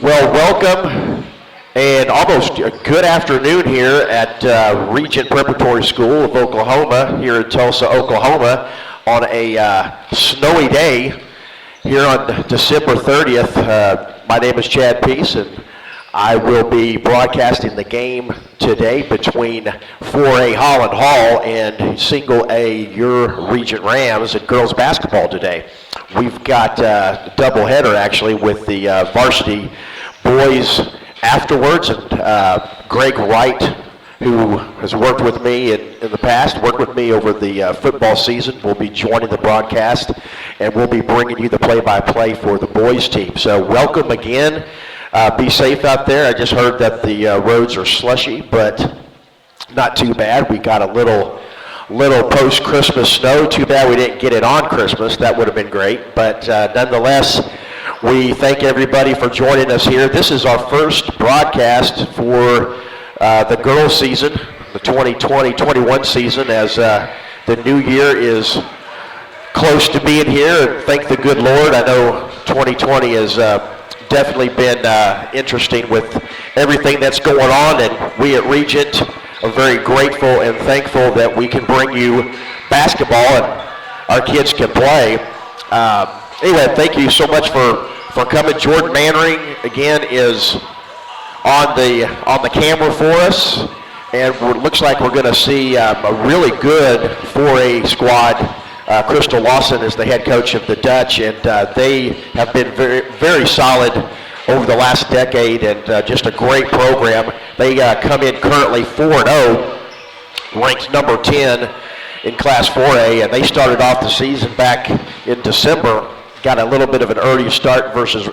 Well, welcome and almost a good afternoon here at Regent Preparatory School of Oklahoma here in Tulsa, Oklahoma on a snowy day here on December 30th. My name is Chad Peace and I will be broadcasting the game today between 4A Holland Hall and single A your Regent Rams and girls basketball today. We've got a doubleheader actually with the varsity boys afterwards, and Greg Wright, who has worked with me in the past, worked with me over the football season, will be joining the broadcast, and we'll be bringing you the play-by-play for the boys team. So welcome again. Be safe out there. I just heard that the roads are slushy, but not too bad. We got a little post-Christmas snow. Too bad we didn't get it on Christmas. That would have been great. But nonetheless, we thank everybody for joining us here. This is our first broadcast for the girls' season, the 2020-21 season, as the new year is close to being here. And thank the good Lord. I know 2020 has definitely been interesting with everything that's going on, and we at Regent are very grateful and thankful that we can bring you basketball and our kids can play. Anyway, thank you so much for coming. Jordan Mannering again is on the camera for us, and it looks like we're going to see a really good 4A squad. Crystal Lawson is the head coach of the Dutch, and they have been very, very solid over the last decade, and just a great program. They come in currently 4-0, ranked number 10 in Class 4A, and they started off the season back in December. Got a little bit of an early start versus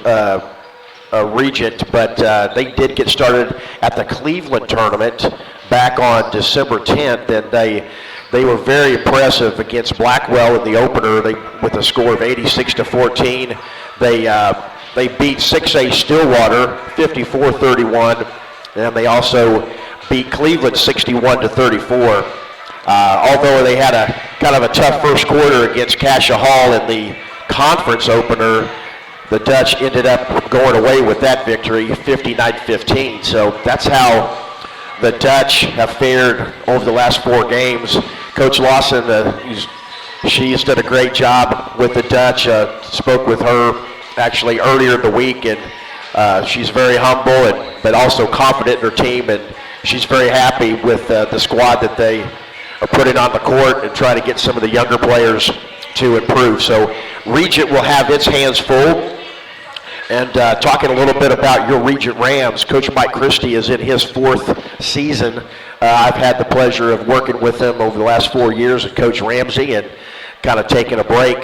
Regent, but they did get started at the Cleveland tournament back on December 10th, and they were very impressive against Blackwell in the opener. With a score of 86-14. They beat 6A Stillwater 54-31, and they also beat Cleveland 61-34. Although they had a kind of a tough first quarter against Cassia Hall in the conference opener, the Dutch ended up going away with that victory, 59-15. So that's how the Dutch have fared over the last 4 games. Coach Lawson, she's done a great job with the Dutch. Spoke with her actually earlier in the week, and she's very humble but also confident in her team, and she's very happy with the squad that they are putting on the court and trying to get some of the younger players to improve. So Regent will have its hands full. And talking a little bit about your Regent Rams, Coach Mike Christie is in his 4th season. I've had the pleasure of working with him over the last 4 years and Coach Ramsey, and kind of taking a break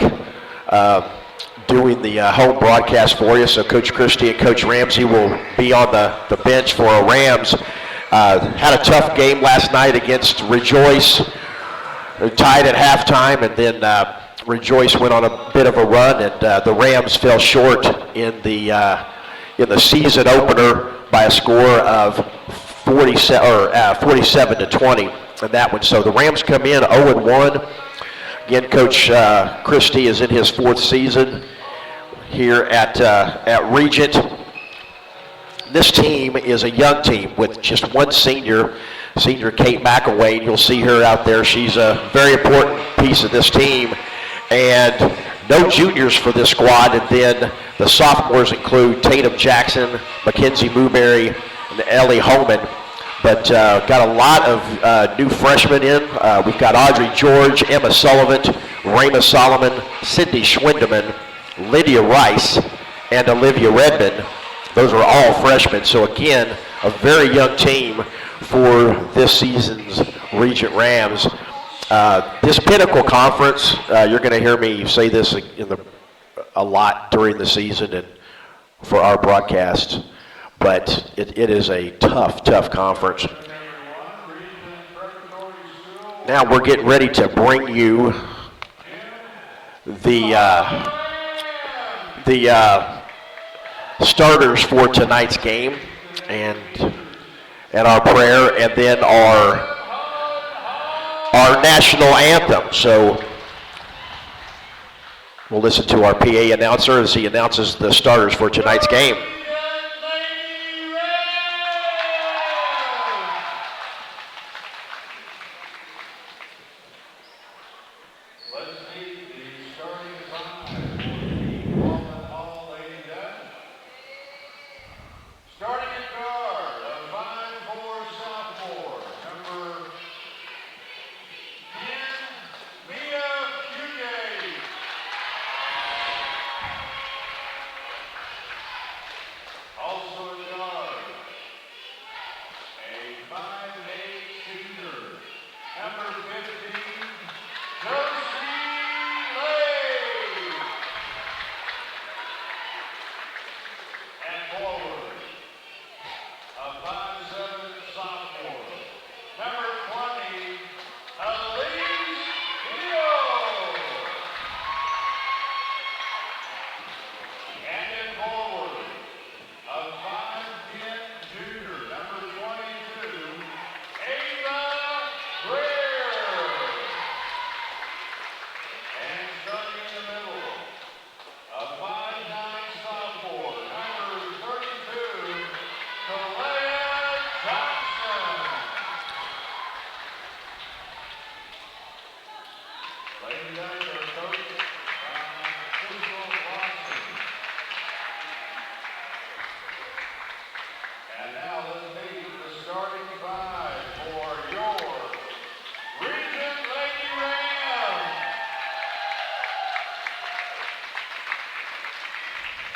doing the home broadcast for you. So Coach Christie and Coach Ramsey will be on the bench for our Rams. Had a tough game last night against Rejoice. They're tied at halftime, and then Rejoice went on a bit of a run, and the Rams fell short in the season opener by a score of 47-20 in that one. So the Rams come in 0-1. Again, Coach Christie is in his 4th season here at Regent. This team is a young team with just one senior Kate McAway, and you'll see her out there. She's a very important piece of this team. And no juniors for this squad, and then the sophomores include Tatum Jackson, Mackenzie Mooberry, and Ellie Holman. But got a lot of new freshmen in. We've got Audrey George, Emma Sullivan, Rama Solomon, Sydney Schwindeman, Lydia Rice, and Olivia Redmond. Those are all freshmen. So again, a very young team for this season's Regent Rams. This Pinnacle Conference, you're going to hear me say this a lot during the season and for our broadcast, but it is a tough conference. Now we're getting ready to bring you the starters for tonight's game, and our prayer, and then our national anthem. So we'll listen to our PA announcer as he announces the starters for tonight's game.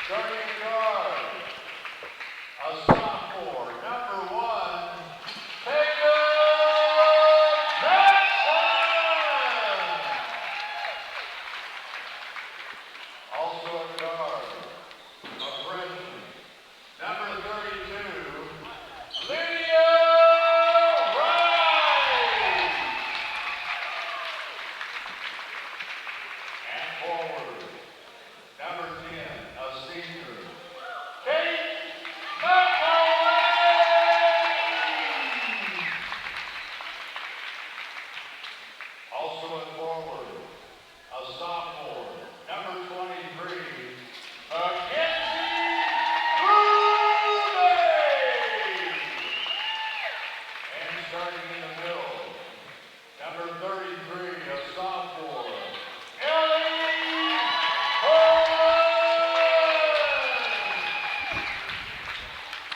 Starting guard, a sophomore, number 1, Taylor Jackson. Also a guard, a freshman, number 32, Lydia Wright. And forward, number 10, a senior, Kate McElwain. Also in forward, a sophomore, number 23, Mackenzie Brunet. And starting in the middle, number 33, a sophomore, Ellie Holland.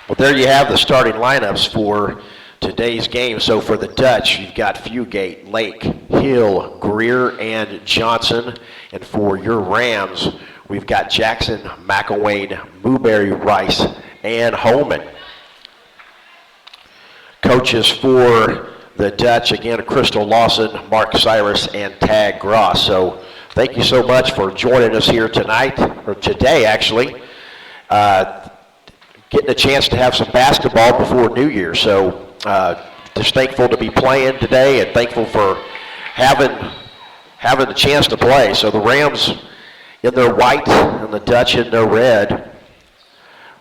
Well, there you have the starting lineups for today's game. So for the Dutch, you've got Fugate, Lake, Hill, Greer, and Johnson. And for your Rams, we've got Jackson, McElwain, Mooberry, Rice, and Holman. Coaches for the Dutch, again, Crystal Lawson, Mark Cyrus, and Tag Gross. So thank you so much for joining us here tonight, or today actually. Getting a chance to have some basketball before New Year. So just thankful to be playing today and thankful for having the chance to play. So the Rams in their white and the Dutch in their red.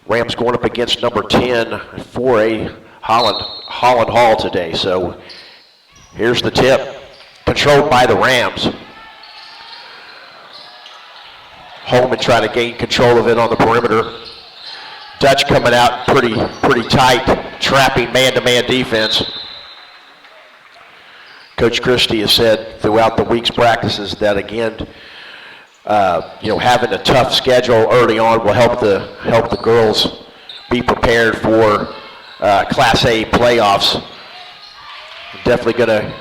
Rams going up against number 10 4A Holland Hall today. So here's the tip, controlled by the Rams. Holman trying to gain control of it on the perimeter. Dutch coming out pretty tight, trapping man-to-man defense. Coach Christie has said throughout the week's practices that again, having a tough schedule early on will help the girls be prepared for Class A playoffs. Definitely going to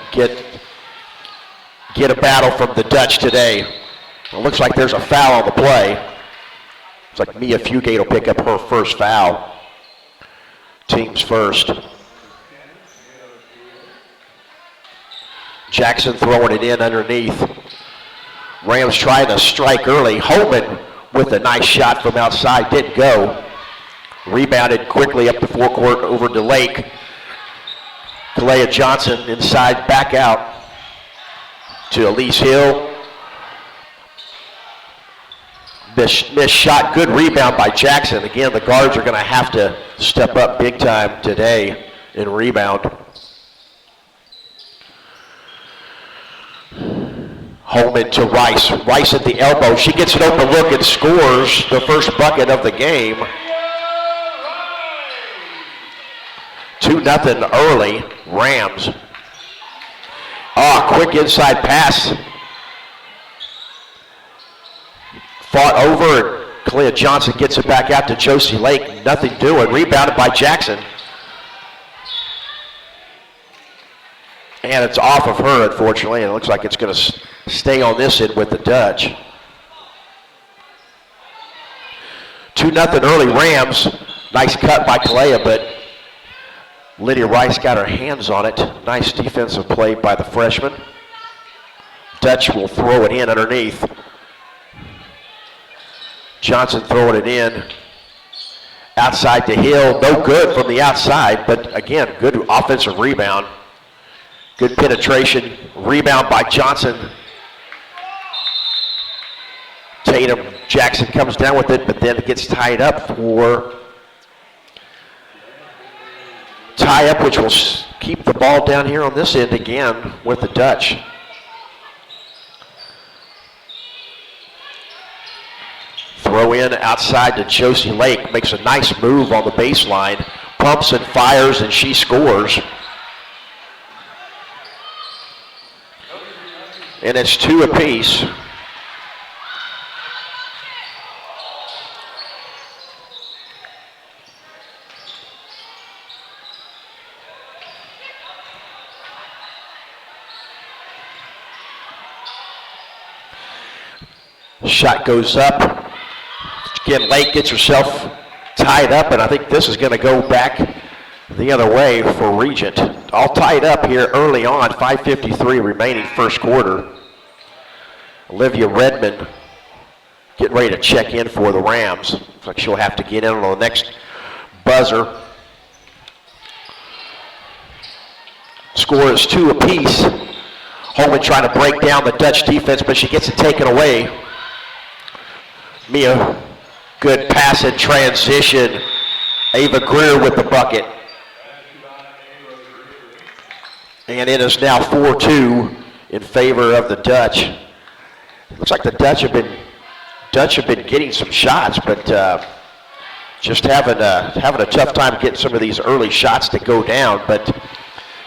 get a battle from the Dutch today. It looks like there's a foul on the play. It's like Mia Fugate will pick up her first foul. Team's first. Jackson throwing it in underneath. Rams trying to strike early. Holman with a nice shot from outside, didn't go. Rebounded quickly up the forecourt over to Lake. Kalea Johnson inside, back out to Elise Hill. Missed shot, good rebound by Jackson. Again, the guards are going to have to step up big time today in rebound. Holman to Rice. Rice at the elbow. She gets an open look and scores the first bucket of the game. 2-0 early, Rams. Quick inside pass. Fought over, and Kalea Johnson gets it back out to Josie Lake. Nothing doing. Rebounded by Jackson. And it's off of her, unfortunately, and it looks like it's going to stay on this end with the Dutch. 2-0 early Rams. Nice cut by Kalea, but Lydia Rice got her hands on it. Nice defensive play by the freshman. Dutch will throw it in underneath. Johnson throwing it in. Outside to Hill. No good from the outside, but again, good offensive rebound. Good penetration. Rebound by Johnson. Tatum. Jackson comes down with it, but then it gets tied up for tie-up, which will keep the ball down here on this end again with the Dutch. Throw in outside to Josie Lake. Makes a nice move on the baseline. Pumps and fires, and she scores. And it's 2 apiece. Shot goes up. Again, Lake gets herself tied up, and I think this is going to go back the other way for Regent. All tied up here early on, 5:53 remaining first quarter. Olivia Redmond getting ready to check in for the Rams. Looks like she'll have to get in on the next buzzer. Score is 2 apiece. Holland trying to break down the Dutch defense, but she gets it taken away. Mia, good pass in transition. Ava Greer with the bucket. And it is now 4-2 in favor of the Dutch. Looks like the Dutch have been getting some shots, but just having a tough time getting some of these early shots to go down. But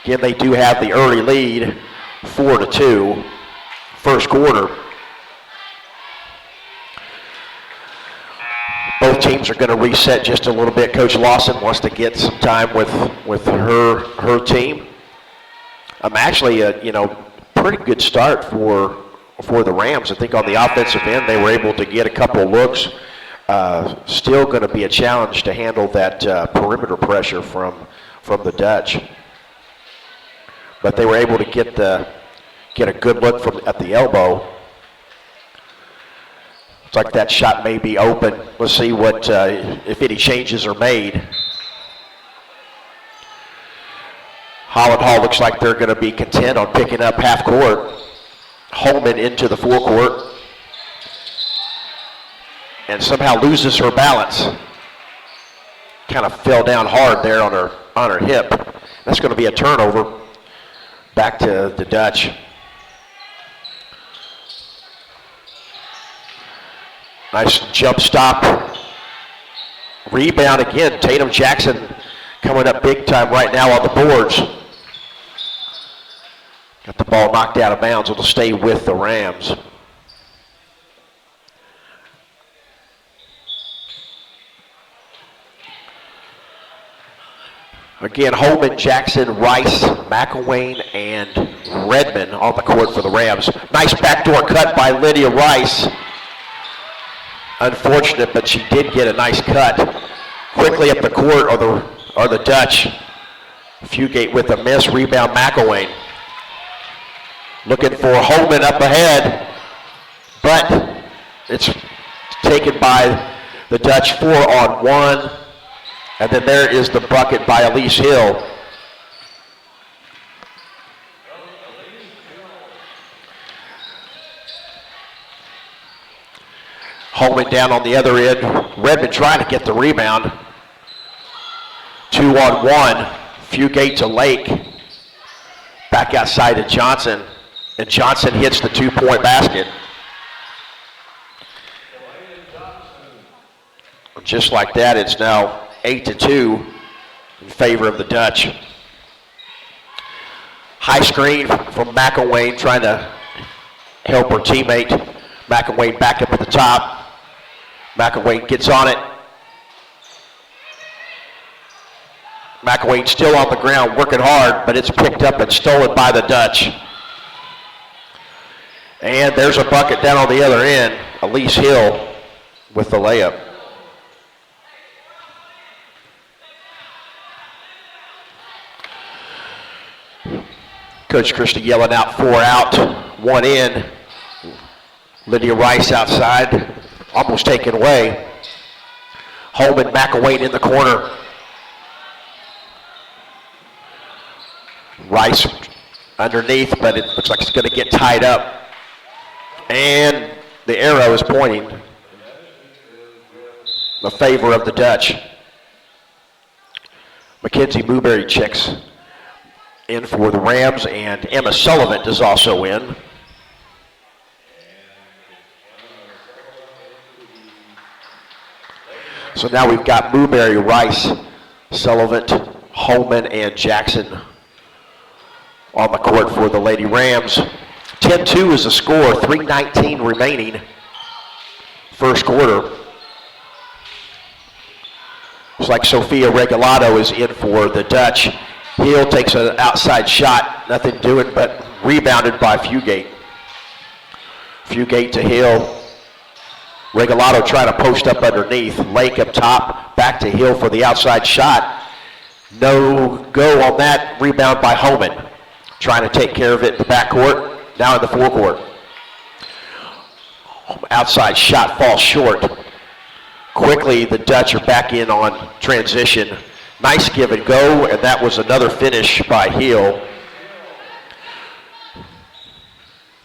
again, they do have the early lead, 4-2, first quarter. Both teams are going to reset just a little bit. Coach Lawson wants to get some time with her team. Actually, pretty good start for the Rams. I think on the offensive end, they were able to get a couple looks. Still going to be a challenge to handle that perimeter pressure from the Dutch. But they were able to get a good look at the elbow. Looks like that shot may be open. Let's see what if any changes are made. Holland Hall looks like they're going to be content on picking up half court. Holman into the forecourt. And somehow loses her balance. Kind of fell down hard there on her hip. That's going to be a turnover. Back to the Dutch. Nice jump stop. Rebound again. Tatum Jackson coming up big time right now on the boards. Got the ball knocked out of bounds. It'll stay with the Rams. Again, Holman, Jackson, Rice, McElwain, and Redmond on the court for the Rams. Nice backdoor cut by Lydia Rice. Unfortunate, but she did get a nice cut. Quickly up the court are the Dutch. Fugate with a miss. Rebound McElwain. Looking for Holman up ahead, but it's taken by the Dutch 4-on-1. And then there is the bucket by Elise Hill. Holman down on the other end. Redmond trying to get the rebound. 2-on-1. Fugate to Lake. Back outside to Johnson. And Johnson hits the 2-point basket. Just like that, it's now 8-2 in favor of the Dutch. High screen from McElwain trying to help her teammate. McElwain back up at the top. McElwain gets on it. McElwain still on the ground working hard, but it's picked up and stolen by the Dutch. And there's a bucket down on the other end. Elise Hill with the layup. Coach Christie yelling out 4 out, 1 in. Lydia Rice outside, almost taken away. Holman, McElwain in the corner. Rice underneath, but it looks like it's going to get tied up. And the arrow is pointing in favor of the Dutch. Mackenzie Mooberry checks in for the Rams, and Emma Sullivan is also in. So now we've got Mooberry, Rice, Sullivan, Holman, and Jackson on the court for the Lady Rams. 10-2 is the score, 3:19 remaining first quarter. Looks like Sophia Regalado is in for the Dutch. Hill takes an outside shot, nothing doing, but rebounded by Fugate. Fugate to Hill. Regalado trying to post up underneath. Lake up top, back to Hill for the outside shot. No go on that. Rebound by Homan. Trying to take care of it in the backcourt, now in the forecourt. Outside shot falls short. Quickly, the Dutch are back in on transition. Nice give and go, and that was another finish by Hill.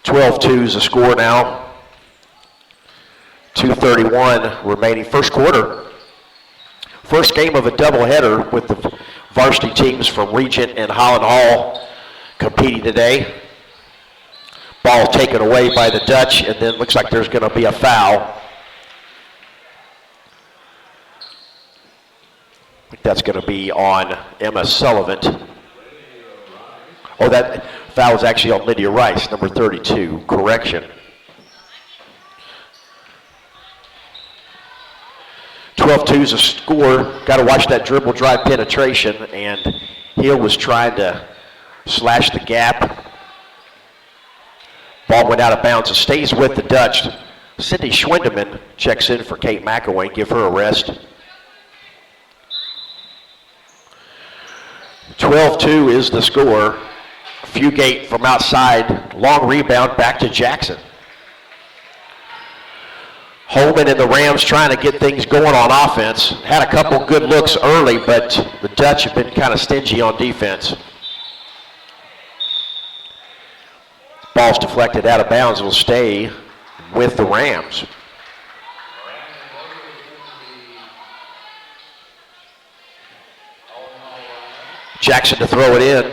12-2 is the score now. 2:31 remaining first quarter. First game of a doubleheader with the varsity teams from Regent and Holland Hall competing today. Ball taken away by the Dutch, and then looks like there's going to be a foul. I think that's going to be on Emma Sullivan. Oh, that foul is actually on Lydia Rice, number 32. Correction. 12-2 is a score. Got to watch that dribble drive penetration, and Hill was trying to slash the gap. Ball went out of bounds. It stays with the Dutch. Cindy Schwindeman checks in for Kate McElwain. Give her a rest. 12-2 is the score. Fugate from outside. Long rebound back to Jackson. Holman and the Rams trying to get things going on offense. Had a couple good looks early, but the Dutch have been kind of stingy on defense. Ball's deflected out of bounds. Will stay with the Rams. Jackson to throw it in.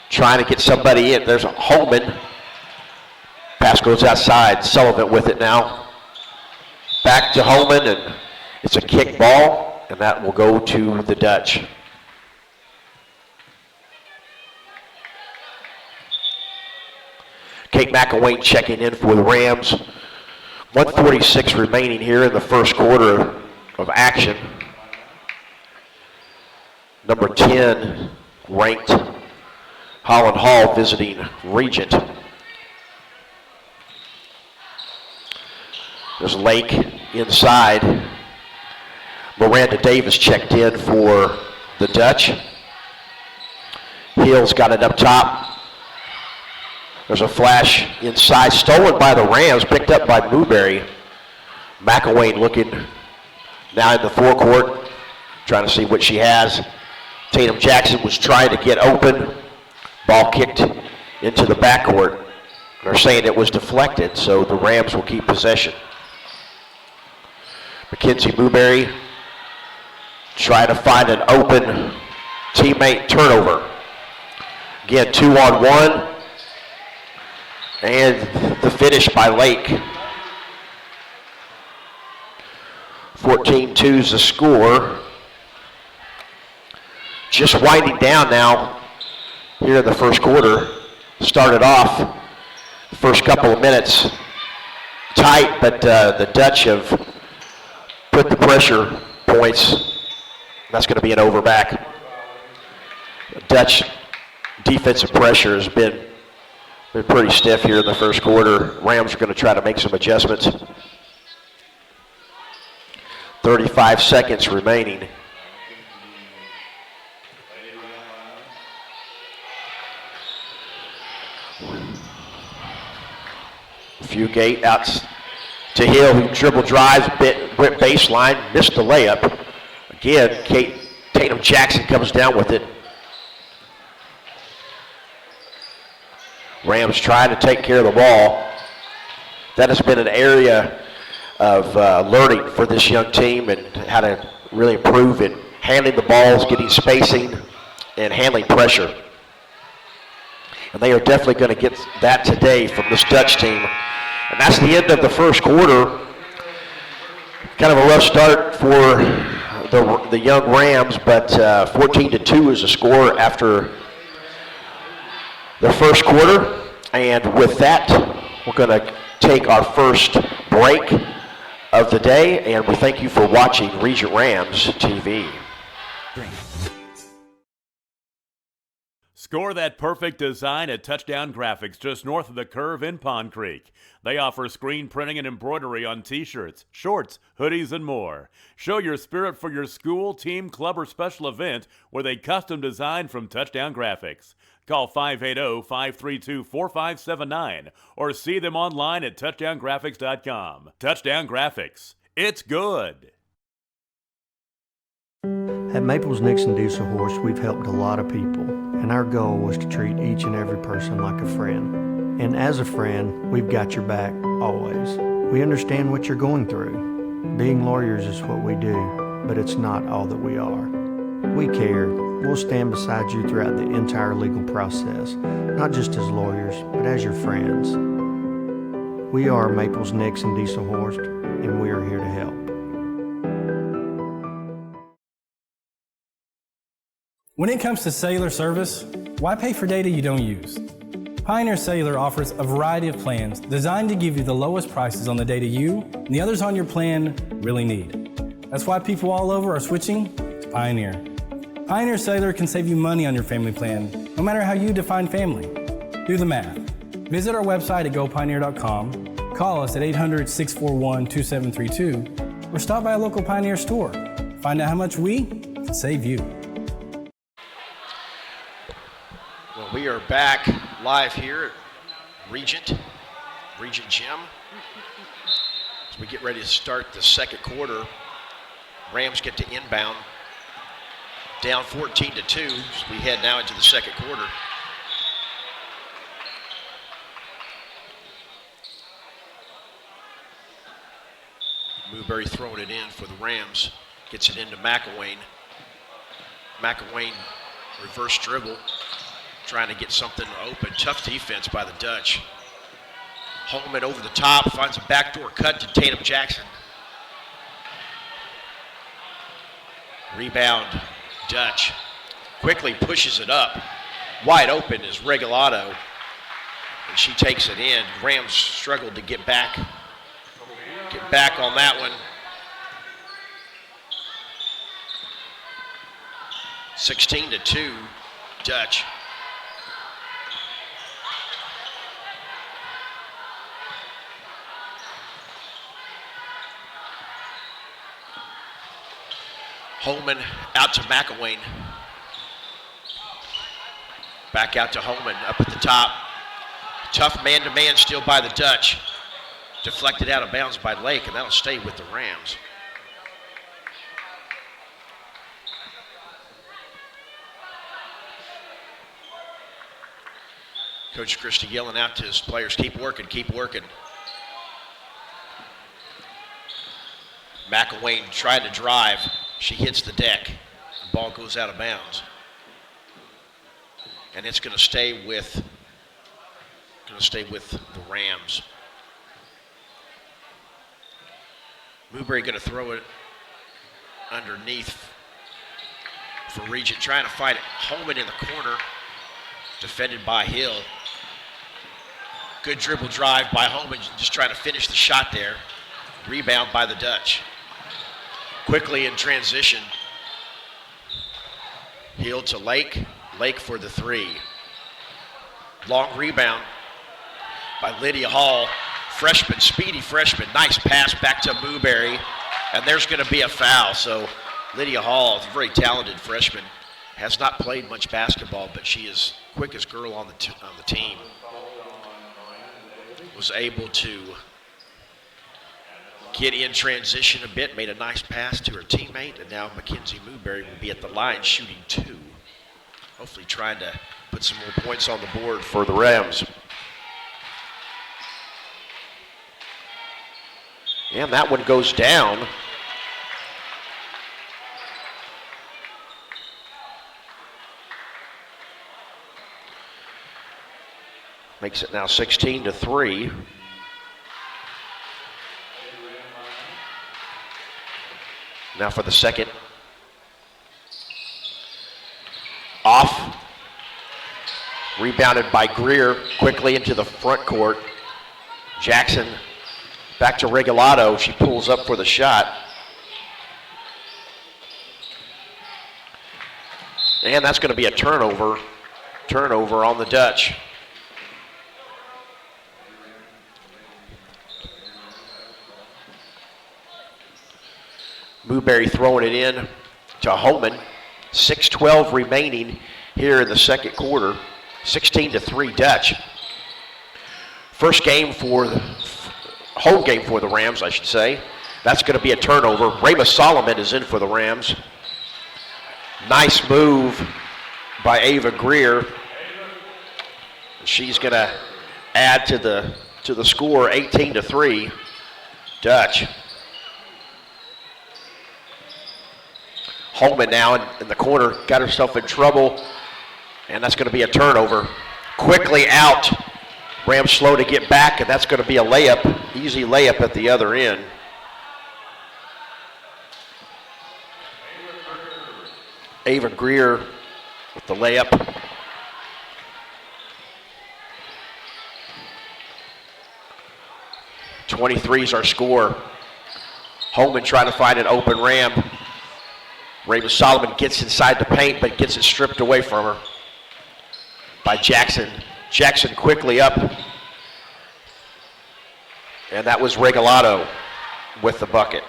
Trying to get somebody in. There's a Holman. Pass goes outside. Sullivan with it now. Back to Holman, and it's a kick ball, and that will go to the Dutch. Kate McElwain checking in for the Rams. 1:46 remaining here in the first quarter of action. Number 10 ranked Holland Hall visiting Regent. There's Lake inside. Miranda Davis checked in for the Dutch. Hill's got it up top. There's a flash inside, stolen by the Rams, picked up by Newberry. McElwain looking now in the forecourt, trying to see what she has. Tatum Jackson was trying to get open. Ball kicked into the backcourt. They're saying it was deflected, so the Rams will keep possession. Mackenzie Newberry trying to find an open teammate. Turnover. Again, 2-on-1. And the finish by Lake. 14-2 is the score. Just winding down now here in the first quarter. Started off the first couple of minutes tight, but the Dutch have put the pressure points. That's going to be an overback. Dutch defensive pressure has been pretty stiff here in the first quarter. Rams are going to try to make some adjustments. 35 seconds remaining. Fugate out to Hill, who dribble drives, went baseline, missed the layup. Again, Tatum Jackson comes down with it. Rams trying to take care of the ball. That has been an area of learning for this young team and how to really improve in handling the balls, getting spacing, and handling pressure. And they are definitely going to get that today from this Dutch team. And that's the end of the first quarter. Kind of a rough start for the young Rams, but 14-2 is the score after the first quarter. And with that, we're going to take our first break of the day, and we thank you for watching Regent Rams TV. Score that perfect design at Touchdown Graphics just north of the curve in Pond Creek. They offer screen printing and embroidery on t-shirts, shorts, hoodies, and more. Show your spirit for your school, team, club, or special event with a custom design from Touchdown Graphics. Call 580-532-4579 or see them online at touchdowngraphics.com. Touchdown Graphics. It's good. At Maples Nixon Diesel Horse, we've helped a lot of people, and our goal was to treat each and every person like a friend. And as a friend, we've got your back, always. We understand what you're going through. Being lawyers is what we do, but it's not all that we are. We care. We'll stand beside you throughout the entire legal process, not just as lawyers, but as your friends. We are Maples Nixon Diesel Horse, and we are here to help. When it comes to cellular service, why pay for data you don't use? Pioneer Cellular offers a variety of plans designed to give you the lowest prices on the data you and the others on your plan really need. That's why people all over are switching to Pioneer. Pioneer Cellular can save you money on your family plan, no matter how you define family. Do the math. Visit our website at gopioneer.com, call us at 800-641-2732, or stop by a local Pioneer store. Find out how much we can save you. Well, we are back live here at Regent Gym. As we get ready to start the second quarter, Rams get to inbound, down 14-2. As we head now into the second quarter. Newberry throwing it in for the Rams, gets it into McElwain. McElwain reverse dribble, trying to get something open. Tough defense by the Dutch. Holman over the top, finds a backdoor cut to Tatum Jackson. Rebound, Dutch. Quickly pushes it up. Wide open is Regalado, and she takes it in. Rams struggled to get back on that one. 16-2, Dutch. Holman out to McElwain. Back out to Holman up at the top. Tough man-to-man steal by the Dutch. Deflected out of bounds by Lake, and that'll stay with the Rams. Coach Christie yelling out to his players, keep working, keep working. McElwain tried to drive. She hits the deck. The ball goes out of bounds. And it's going to stay with the Rams. Newberry going to throw it underneath for Regent, trying to fight it. Holman in the corner, defended by Hill. Good dribble drive by Holman, just trying to finish the shot there. Rebound by the Dutch. Quickly in transition. Hill to Lake. Lake for the three. Long rebound by Lydia Hall. Freshman, speedy freshman. Nice pass back to Newberry. And there's going to be a foul. So Lydia Hall, a very talented freshman, has not played much basketball, but she is quickest girl on the team. Was able to get in transition a bit, made a nice pass to her teammate, and now Mackenzie Newberry will be at the line shooting two. Hopefully trying to put some more points on the board for the Rams. And that one goes down. Makes it now 16-3. Now for the second. Off. Rebounded by Greer quickly into the front court. Jackson back to Regalado. She pulls up for the shot. And that's going to be a turnover Turnover on the Dutch. Newberry throwing it in to Holman. 6:12 remaining here in the second quarter. 16-3 Dutch. First game for the home game for the Rams, I should say. That's going to be a turnover. Rama Solomon is in for the Rams. Nice move by Ava Greer. She's going to add to the score, 18-3 Dutch. Holman now in the corner, got herself in trouble, and that's going to be a turnover. Quickly out. Rams slow to get back, and that's going to be a layup, easy layup at the other end. Ava Greer with the layup. .23 is our score. Holman trying to find an open Ram. Raven Solomon gets inside the paint, but gets it stripped away from her by Jackson. Jackson quickly up. And that was Regalado with the bucket.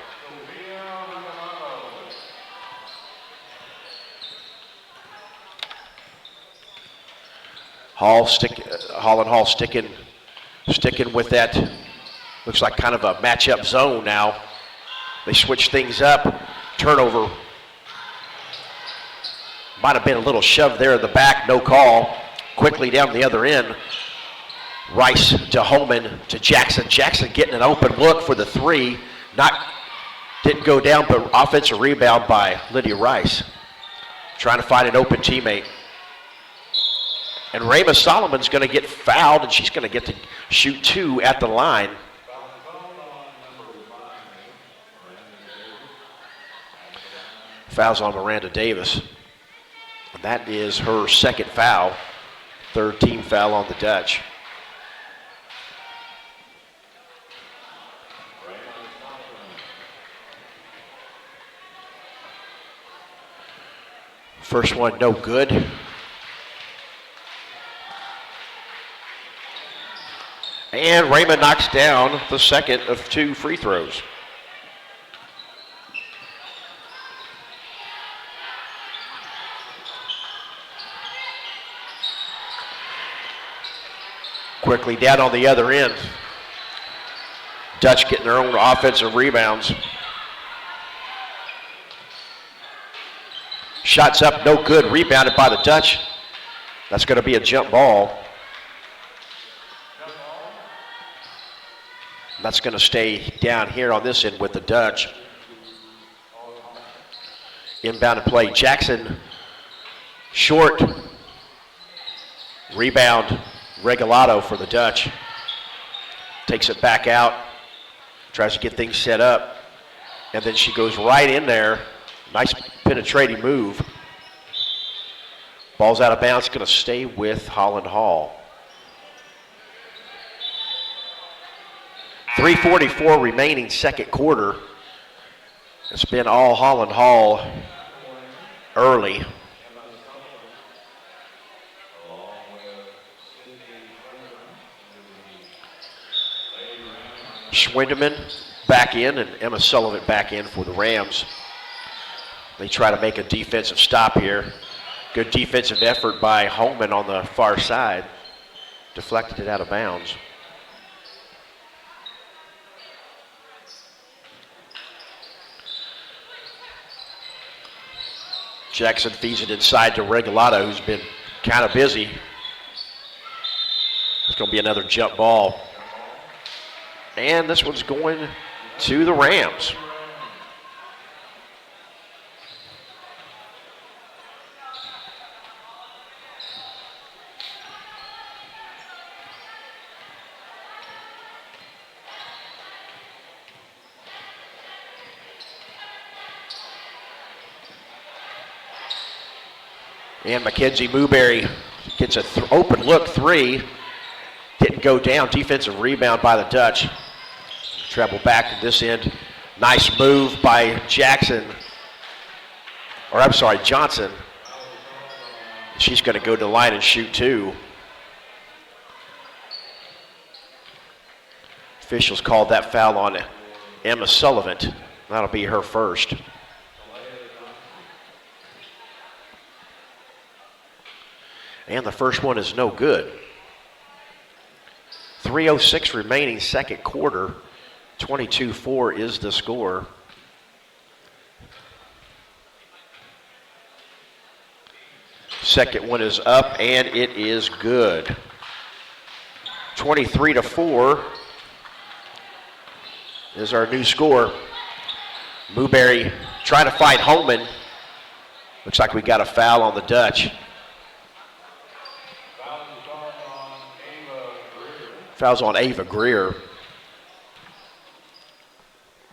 Holland Hall sticking with that. Looks like kind of a matchup zone now. They switch things up. Turnover. Might have been a little shove there in the back, no call. Quickly down the other end. Rice to Holman to Jackson. Jackson getting an open look for the three. Didn't go down, but offensive rebound by Lydia Rice. Trying to find an open teammate. And Rama Solomon's going to get fouled, and she's going to get to shoot two at the line. Fouls on Miranda Davis. And that is her second foul. Third team foul on the Dutch. First one, no good. And Raymond knocks down the second of two free throws. Quickly down on the other end. Dutch getting their own offensive rebounds. Shots up, no good. Rebounded by the Dutch. That's going to be a jump ball. That's going to stay down here on this end with the Dutch. Inbound to play. Jackson short. Rebound. Regalado for the Dutch. Takes it back out. Tries to get things set up. And then she goes right in there. Nice penetrating move. Ball's out of bounds. Going to stay with Holland Hall. 3:44 remaining second quarter. It's been all Holland Hall early. Schwindeman back in and Emma Sullivan back in for the Rams. They try to make a defensive stop here. Good defensive effort by Holman on the far side. Deflected it out of bounds. Jackson feeds it inside to Regalado, who's been kind of busy. It's going to be another jump ball. And this one's going to the Rams. And Mackenzie Newberry gets an open look three. Didn't go down. Defensive rebound by the Dutch. Travel back to this end. Nice move by Jackson. Or I'm sorry, Johnson. She's going to go to the line and shoot two. Officials called that foul on Emma Sullivan. That'll be her first. And the first one is no good. 3:06 remaining, second quarter. 22-4 is the score. Second one is up, and it is good. 23-4 is our new score. Newberry trying to fight Holman. Looks like we got a foul on the Dutch. Foul's on Ava Greer.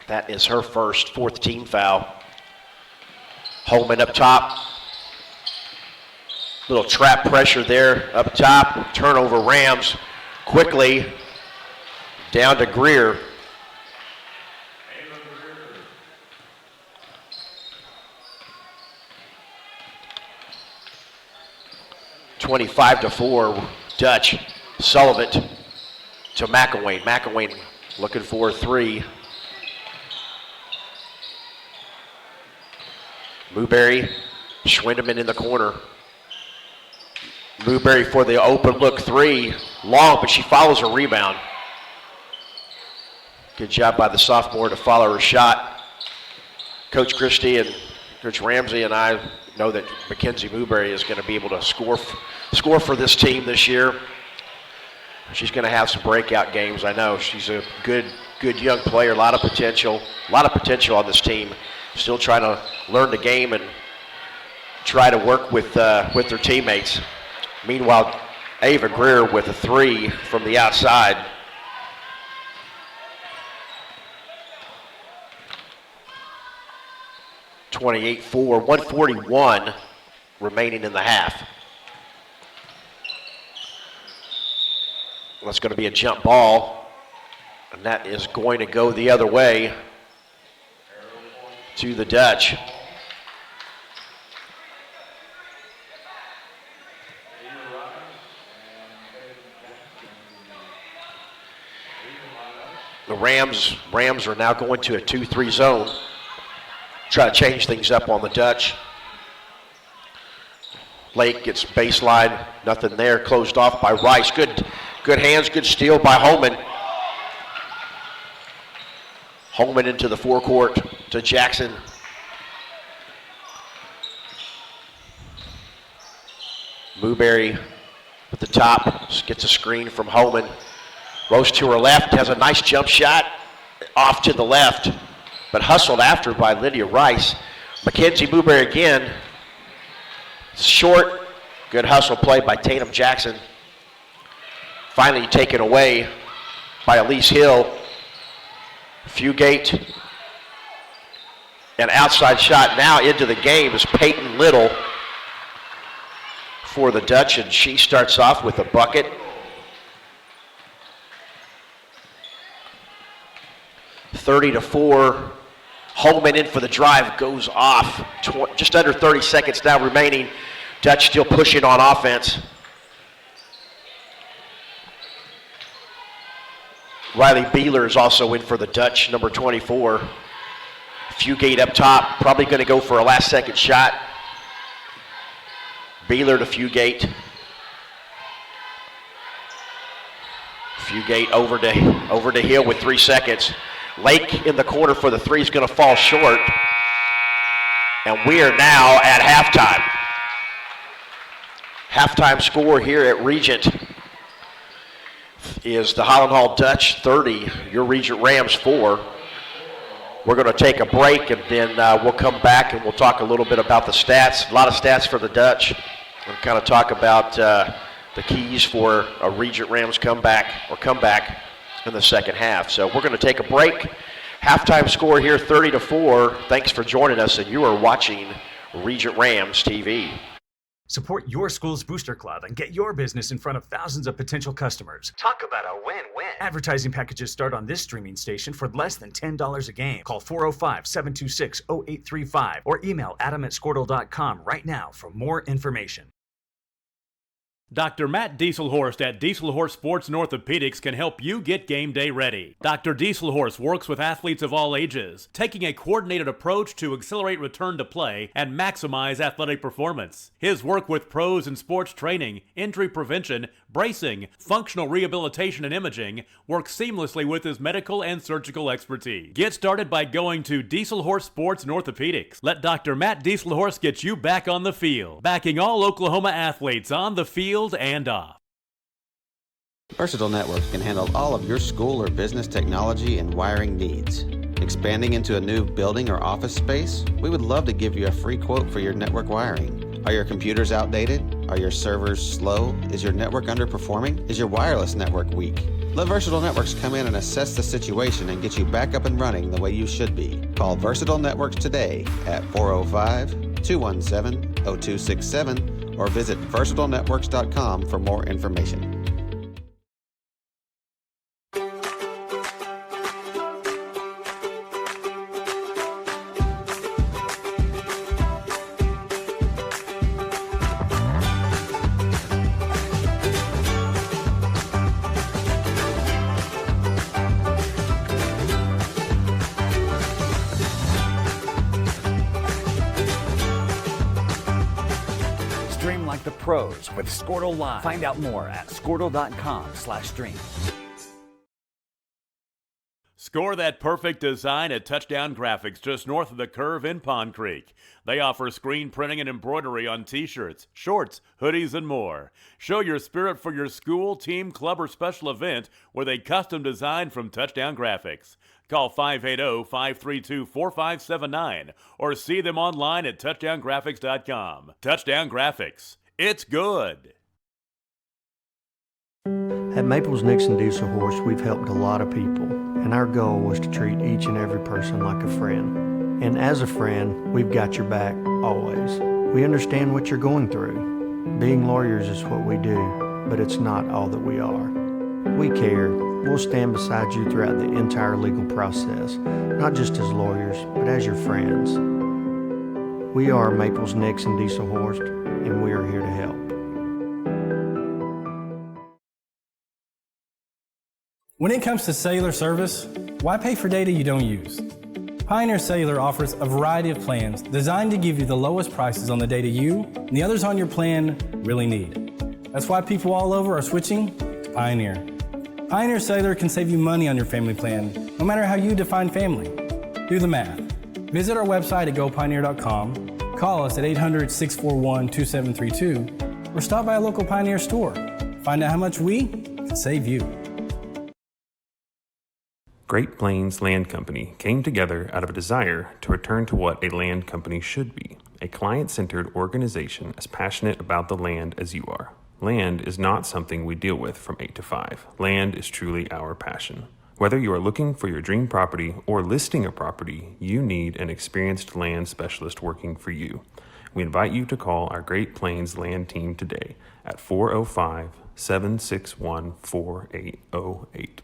That is her first, fourth team foul. Holman up top. Little trap pressure there up top. Turnover Rams quickly down to Greer. 25-4, Dutch. Sullivan to McElwain. McElwain looking for a three. Newberry, Schwindeman in the corner. Newberry for the open look three. Long, but she follows her rebound. Good job by the sophomore to follow her shot. Coach Christie and Coach Ramsey and I know that Mackenzie Newberry is going to be able to score for this team this year. She's going to have some breakout games. I know she's a good young player, a lot of potential on this team. Still trying to learn the game and try to work with their teammates. Meanwhile, Ava Greer with a three from the outside. (28-4), 1:41 remaining in the half. That's going to be a jump ball, and that is going to go the other way to the Dutch. The Rams are now going to a 2-3 zone. Try to change things up on the Dutch. Lake gets baseline, nothing there, closed off by Rice. Good hands, good steal by Holman. Holman into the forecourt to Jackson. Newberry at the top, gets a screen from Holman. Rose to her left, has a nice jump shot off to the left, but hustled after by Lydia Rice. Mackenzie Newberry again. Short, good hustle play by Tatum Jackson. Finally taken away by Elise Hill. Fugate. An outside shot now into the game is Peyton Little for the Dutch, and she starts off with a bucket. (30-4). Holman in for the drive, goes off. Just under 30 seconds now remaining. Dutch still pushing on offense. Riley Beeler is also in for the Dutch, number 24. Fugate up top, probably going to go for a last second shot. Beeler to Fugate. Fugate over to Hill with 3 seconds. Lake in the corner for the three is going to fall short. And we are now at halftime. Halftime score here at Regent is the Holland Hall Dutch 30, your Regent Rams 4. We're going to take a break, and then we'll come back and we'll talk a little bit about the stats. A lot of stats for the Dutch. We'll kind of talk about the keys for a Regent Rams comeback in the second half. So we're going to take a break. Halftime score here, 30-4. Thanks for joining us, and you are watching Regent Rams TV. Support your school's booster club and get your business in front of thousands of potential customers. Talk about a win-win. Advertising packages start on this streaming station for less than $10 a game. Call 405-726-0835 or email adam@squirtle.com right now for more information. Dr. Matt Dieselhorst at Dieselhorst Sports and Orthopedics can help you get game day ready. Dr. Dieselhorst works with athletes of all ages, taking a coordinated approach to accelerate return to play and maximize athletic performance. His work with pros in sports training, injury prevention, bracing, functional rehabilitation, and imaging works seamlessly with his medical and surgical expertise. Get started by going to Dieselhorst Sports and Orthopedics. Let Dr. Matt Dieselhorst get you back on the field, backing all Oklahoma athletes on the field and off. Versatile Networks can handle all of your school or business technology and wiring needs. Expanding into a new building or office space? We would love to give you a free quote for your network wiring. Are your computers outdated? Are your servers slow? Is your network underperforming? Is your wireless network weak? Let Versatile Networks come in and assess the situation and get you back up and running the way you should be. Call Versatile Networks today at 405-217-0267 or visit versatilenetworks.com for more information. Stream like the pros with Squirtle Live. Find out more at squirtle.com/stream. Score that perfect design at Touchdown Graphics just north of the curve in Pond Creek. They offer screen printing and embroidery on t-shirts, shorts, hoodies, and more. Show your spirit for your school, team, club, or special event with a custom design from Touchdown Graphics. Call 580-532-4579 or see them online at touchdowngraphics.com. Touchdown Graphics. It's good. At Maples Nixon Diesel Horse, we've helped a lot of people, and our goal was to treat each and every person like a friend. And as a friend, we've got your back always. We understand what you're going through. Being lawyers is what we do, but it's not all that we are. We care. We'll stand beside you throughout the entire legal process, not just as lawyers, but as your friends. We are Maples Nixon Diesel Horse, and we are here to help. When it comes to cellular service, why pay for data you don't use? Pioneer Cellular offers a variety of plans designed to give you the lowest prices on the data you and the others on your plan really need. That's why people all over are switching to Pioneer. Pioneer Cellular can save you money on your family plan, no matter how you define family. Do the math. Visit our website at gopioneer.com, call us at 800-641-2732, or stop by a local Pioneer store. Find out how much we can save you. Great Plains Land Company came together out of a desire to return to what a land company should be, a client-centered organization as passionate about the land as you are. Land is not something we deal with from 8 to 5. Land is truly our passion. Whether you are looking for your dream property or listing a property, you need an experienced land specialist working for you. We invite you to call our Great Plains Land team today at 405-761-4808.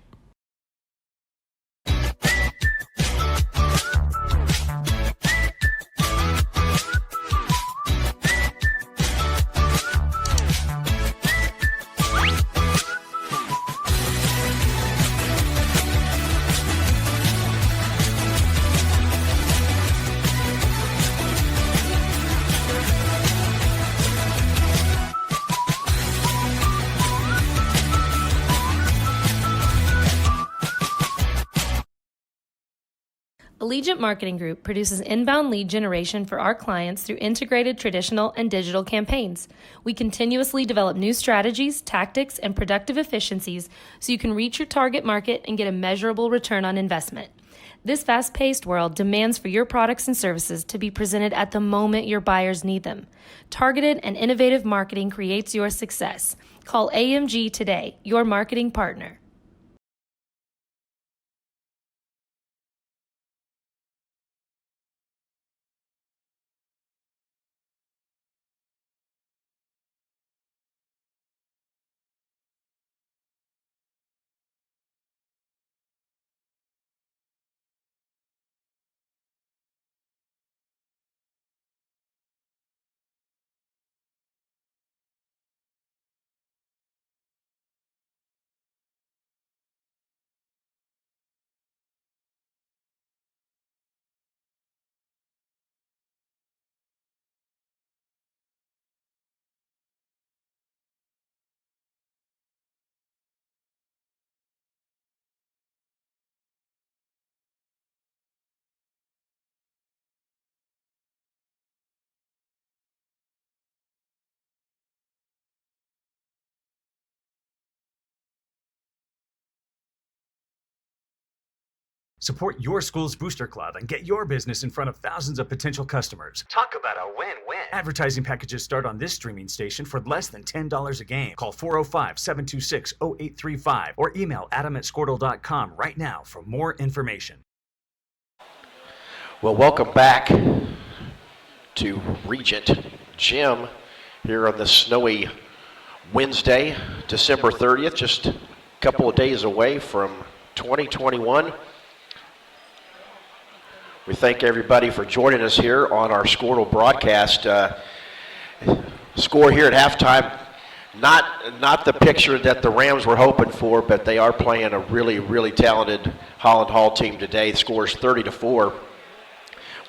Regent Marketing Group produces inbound lead generation for our clients through integrated traditional and digital campaigns. We continuously develop new strategies, tactics, and productive efficiencies so you can reach your target market and get a measurable return on investment. This fast-paced world demands for your products and services to be presented at the moment your buyers need them. Targeted and innovative marketing creates your success. Call AMG today, your marketing partner. Support your school's booster club and get your business in front of thousands of potential customers. Talk about a win-win. Advertising packages start on this streaming station for less than $10 a game. Call 405-726-0835 or email adam@squirtle.com right now for more information. Well, welcome back to Regent Gym here on this snowy Wednesday, December 30th, just a couple of days away from 2021. We thank everybody for joining us here on our Squirtle broadcast. Score here at halftime, not the picture that the Rams were hoping for, but they are playing a really, really talented Holland Hall team today. The score is 30-4.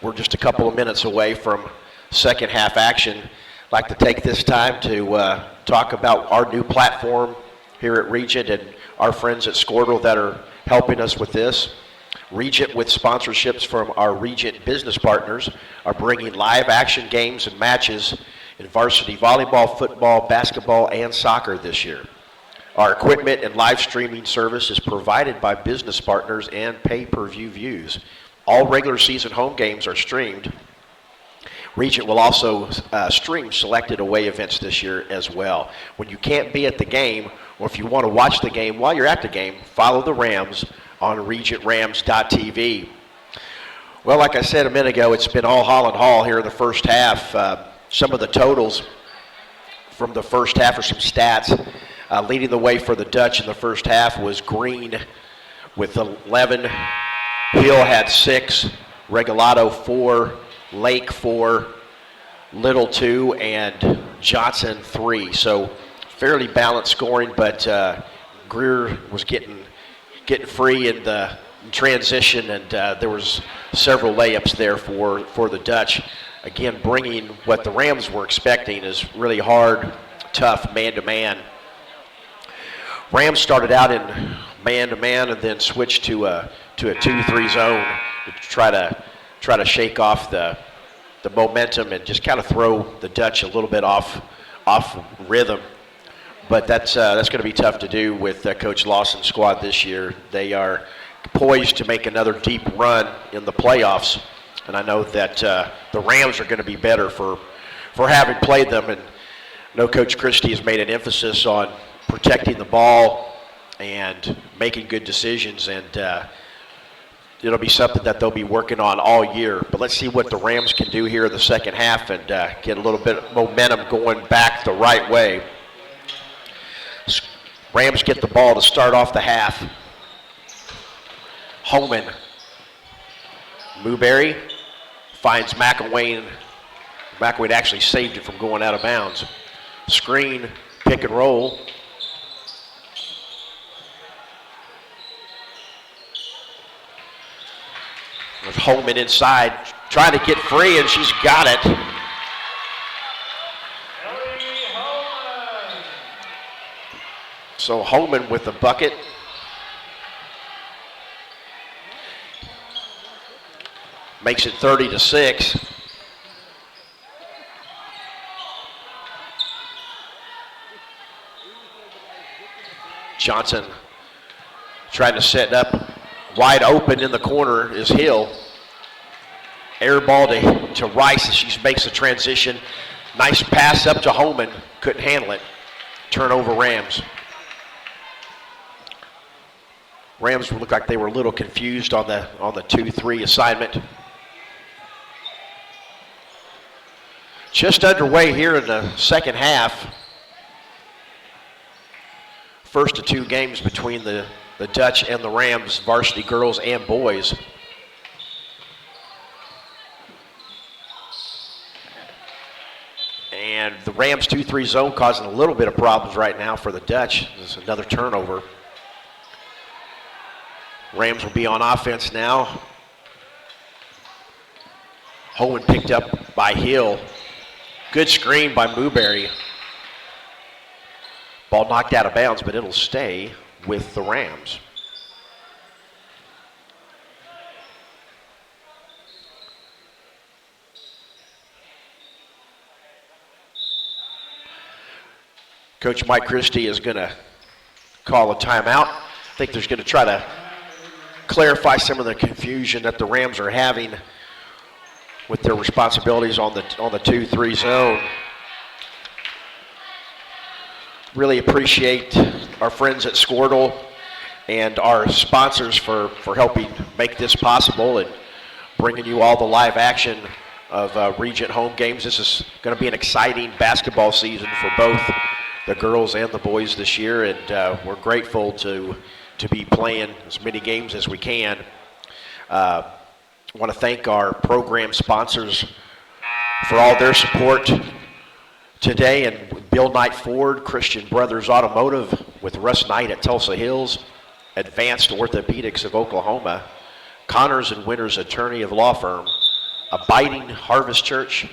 We're just a couple of minutes away from second half action. I'd like to take this time to talk about our new platform here at Regent and our friends at Squirtle that are helping us with this. Regent, with sponsorships from our Regent business partners, are bringing live action games and matches in varsity volleyball, football, basketball, and soccer this year. Our equipment and live streaming service is provided by business partners and pay-per-view views. All regular season home games are streamed. Regent will also stream selected away events this year as well. When you can't be at the game, or if you want to watch the game while you're at the game, follow the Rams on regentrams.tv. Well, like I said a minute ago, it's been all Holland Hall here in the first half. Some of the totals from the first half are some stats. Leading the way for the Dutch in the first half was Green with 11. Hill had 6, Regalado 4, Lake 4, Little 2, and Johnson 3. So fairly balanced scoring, but Greer was getting free in the transition, and there was several layups there for the Dutch. Again, bringing what the Rams were expecting is really hard, tough man-to-man. Rams started out in man-to-man and then switched to a 2-3 zone to try to shake off the momentum and just kind of throw the Dutch a little bit off rhythm. But that's going to be tough to do with Coach Lawson's squad this year. They are poised to make another deep run in the playoffs, and I know that the Rams are going to be better for having played them. And I know Coach Christie has made an emphasis on protecting the ball and making good decisions, and it'll be something that they'll be working on all year. But let's see what the Rams can do here in the second half and get a little bit of momentum going back the right way. Rams get the ball to start off the half. Holman. Newberry finds McElwain. McElwain actually saved it from going out of bounds. Screen, pick and roll. With Holman inside, trying to get free, and she's got it. So Holman with the bucket. Makes it 30-6. Johnson trying to set up. Wide open in the corner is Hill. Air ball to Rice as she makes the transition. Nice pass up to Holman. Couldn't handle it. Turnover Rams. Rams looked like they were a little confused on the 2-3 assignment. Just underway here in the second half. First of 2 games between the Dutch and the Rams, varsity girls and boys. And the Rams 2-3 zone causing a little bit of problems right now for the Dutch. There's another turnover. Rams will be on offense now. Holman picked up by Hill. Good screen by Newberry. Ball knocked out of bounds, but it'll stay with the Rams. Coach Mike Christie is going to call a timeout. I think there's going to try to clarify some of the confusion that the Rams are having with their responsibilities on the 2-3 zone. Really appreciate our friends at Squirtle and our sponsors for helping make this possible and bringing you all the live action of Regent home games. This is going to be an exciting basketball season for both the girls and the boys this year, and we're grateful to be playing as many games as we can. I want to thank our program sponsors for all their support today, and Bill Knight Ford, Christian Brothers Automotive with Russ Knight at Tulsa Hills, Advanced Orthopedics of Oklahoma, Connors and Winters Attorney of Law Firm, Abiding Harvest Church,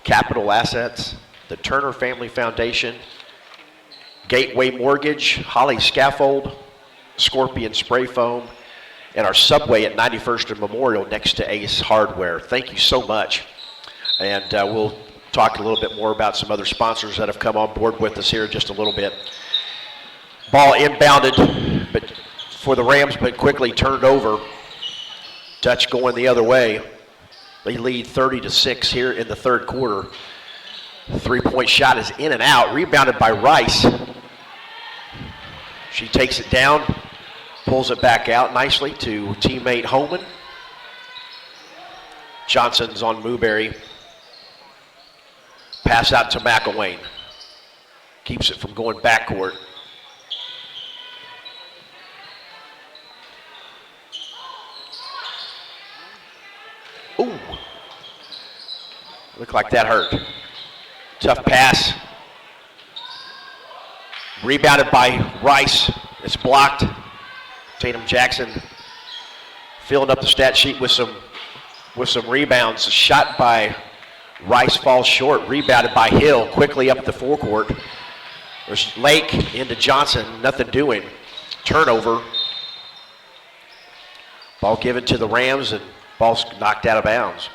Capital Assets, the Turner Family Foundation, Gateway Mortgage, Holly Scaffold, Scorpion Spray Foam, and our Subway at 91st and Memorial next to Ace Hardware. Thank you so much. And we'll talk a little bit more about some other sponsors that have come on board with us here in just a little bit. Ball inbounded but for the Rams, but quickly turned over. Dutch going the other way. They lead 30-6 here in the third quarter. The three-point shot is in and out, rebounded by Rice. She takes it down, pulls it back out nicely to teammate Holman. Johnson's on Mooberry. Pass out to McElwain. Keeps it from going backcourt. Ooh. Looked like that hurt. Tough pass. Rebounded by Rice. It's blocked. Tatum Jackson filling up the stat sheet with some rebounds. Shot by Rice falls short. Rebounded by Hill quickly up the forecourt. There's Lake into Johnson. Nothing doing. Turnover. Ball given to the Rams and ball's knocked out of bounds.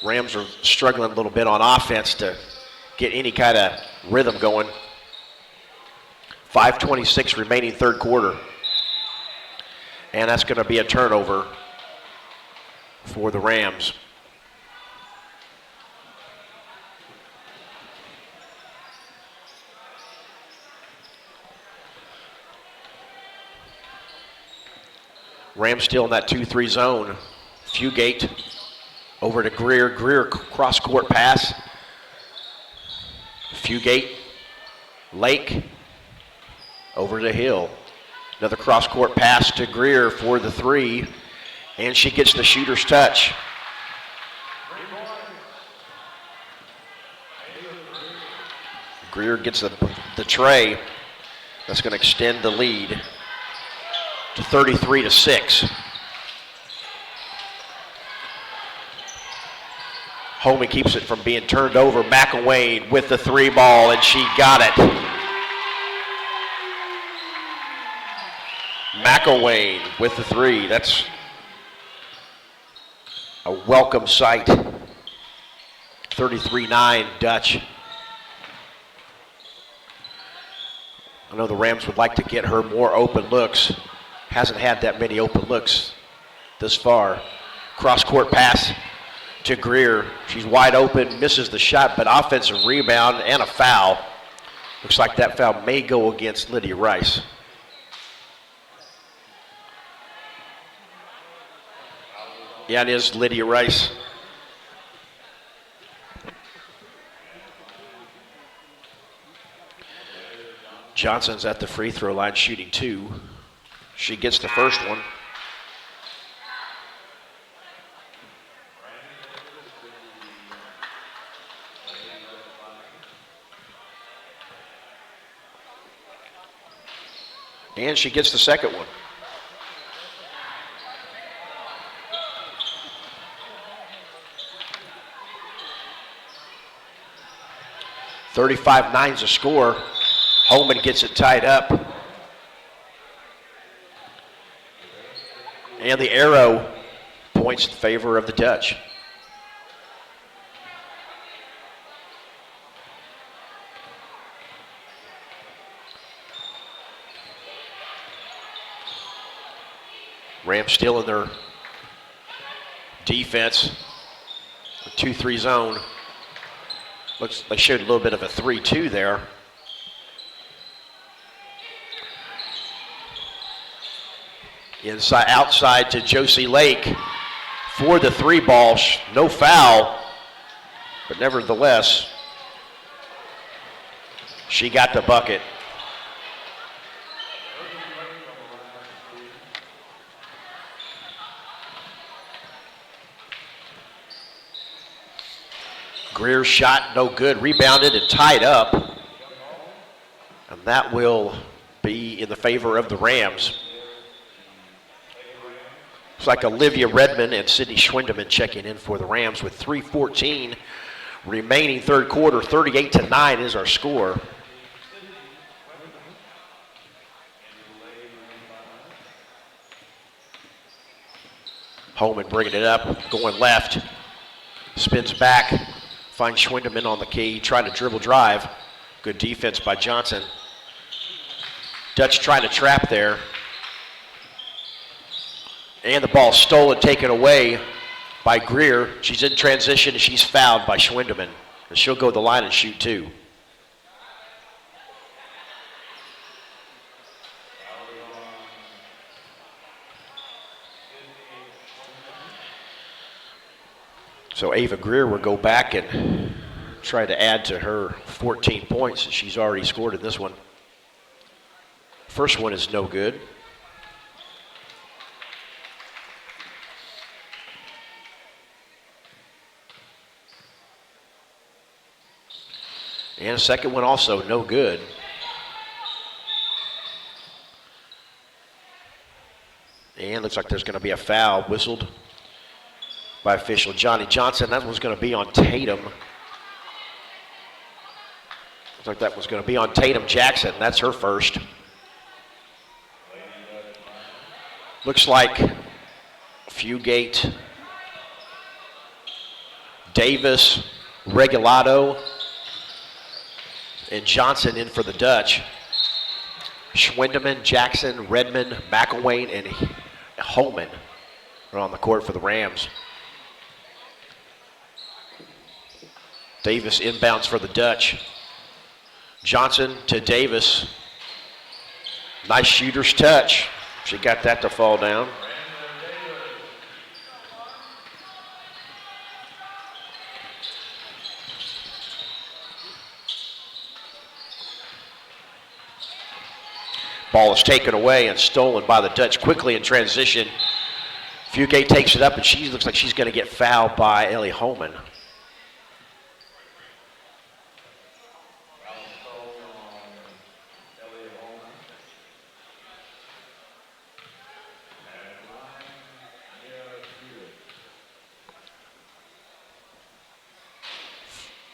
Rams are struggling a little bit on offense to get any kind of rhythm going. 5:26 remaining third quarter. And that's going to be a turnover for the Rams. Rams still in that 2-3 zone. Fugate over to Greer. Greer cross-court pass. Fugate. Lake. Over to Hill. Another cross-court pass to Greer for the three. And she gets the shooter's touch. Greer gets the tray. That's going to extend the lead to 33-6. Holman keeps it from being turned over. McElwain with the three ball, and she got it. McElwain with the three. That's a welcome sight. 33-9 Dutch. I know the Rams would like to get her more open looks. Hasn't had that many open looks this far. Cross-court pass to Greer. She's wide open, misses the shot, but offensive rebound and a foul. Looks like that foul may go against Lydia Rice. Yeah, it is Lydia Rice. Johnson's at the free throw line shooting two. She gets the first one. And she gets the second one. (35-9's the score. Holman gets it tied up. And the arrow points in favor of the Dutch. Rams still in their defense. A 2-3 zone. Looks they showed a little bit of a 3-2 there. Inside, outside to Josie Lake for the 3 ball. No foul, but nevertheless, she got the bucket. Greer's shot, no good. Rebounded and tied up. And that will be in the favor of the Rams. It's like Olivia Redmond and Sydney Schwindeman checking in for the Rams with 3:14 remaining third quarter. 38-9 is our score. Holman bringing it up, going left. Spins back, finds Schwindeman on the key, trying to dribble drive. Good defense by Johnson. Dutch trying to trap there. And the ball stolen, taken away by Greer. She's in transition, and she's fouled by Schwindeman. And she'll go to the line and shoot 2. So Ava Greer will go back and try to add to her 14 points that she's already scored in this one. First one is no good. And the second one also no good. And looks like there's going to be a foul whistled by official Johnny Johnson. That was going to be on Tatum. Looks like that was going to be on Tatum Jackson. That's her first. Looks like Fugate, Davis, Regulado, and Johnson in for the Dutch. Schwindeman, Jackson, Redmond, McElwain, and Holman are on the court for the Rams. Davis inbounds for the Dutch. Johnson to Davis. Nice shooter's touch. She got that to fall down. Ball is taken away and stolen by the Dutch quickly in transition. Fugate takes it up, and she looks like she's going to get fouled by Ellie Holman.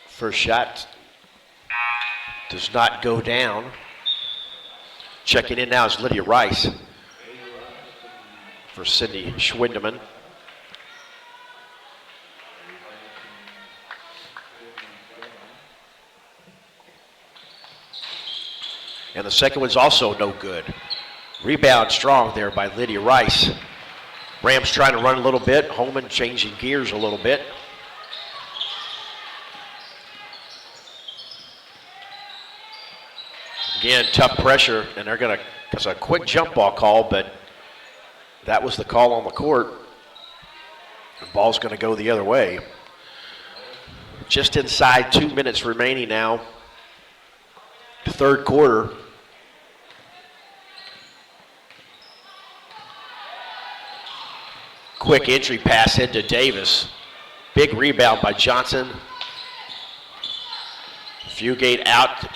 First shot does not go down. Checking in now is Lydia Rice for Sydney Schwindeman. And the second one's also no good. Rebound strong there by Lydia Rice. Rams trying to run a little bit. Holman changing gears a little bit. Again, tough pressure, and they're going to, it's a quick jump ball call, but that was the call on the court. The ball's going to go the other way. Just inside 2 minutes remaining now. Third quarter. Quick entry pass into Davis. Big rebound by Johnson. Fugate out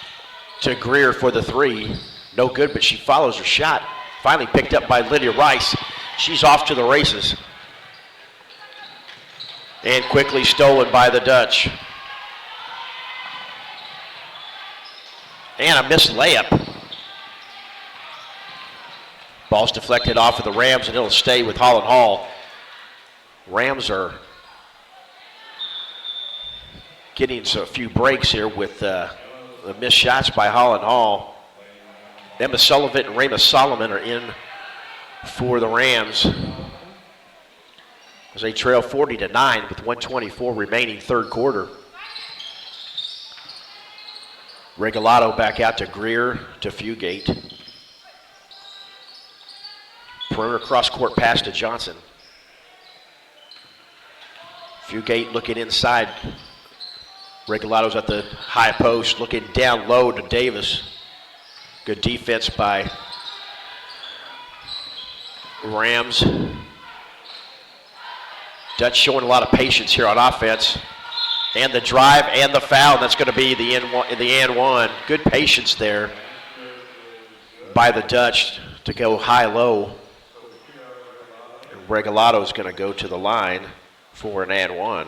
to Greer for the 3. No good, but she follows her shot. Finally picked up by Lydia Rice. She's off to the races. And quickly stolen by the Dutch. And a missed layup. Ball's deflected off of the Rams, and it'll stay with Holland Hall. Rams are getting a few breaks here with the missed shots by Holland Hall. Emma Sullivan and Raymond Solomon are in for the Rams as they trail 40-9 with 1:24 remaining third quarter. Regalado back out to Greer to Fugate. Perimeter cross-court pass to Johnson. Fugate looking inside. Regalado's at the high post, looking down low to Davis. Good defense by Rams. Dutch showing a lot of patience here on offense. And the drive and the foul, that's going to be the and one. Good patience there by the Dutch to go high-low. Regalado is going to go to the line for an and one.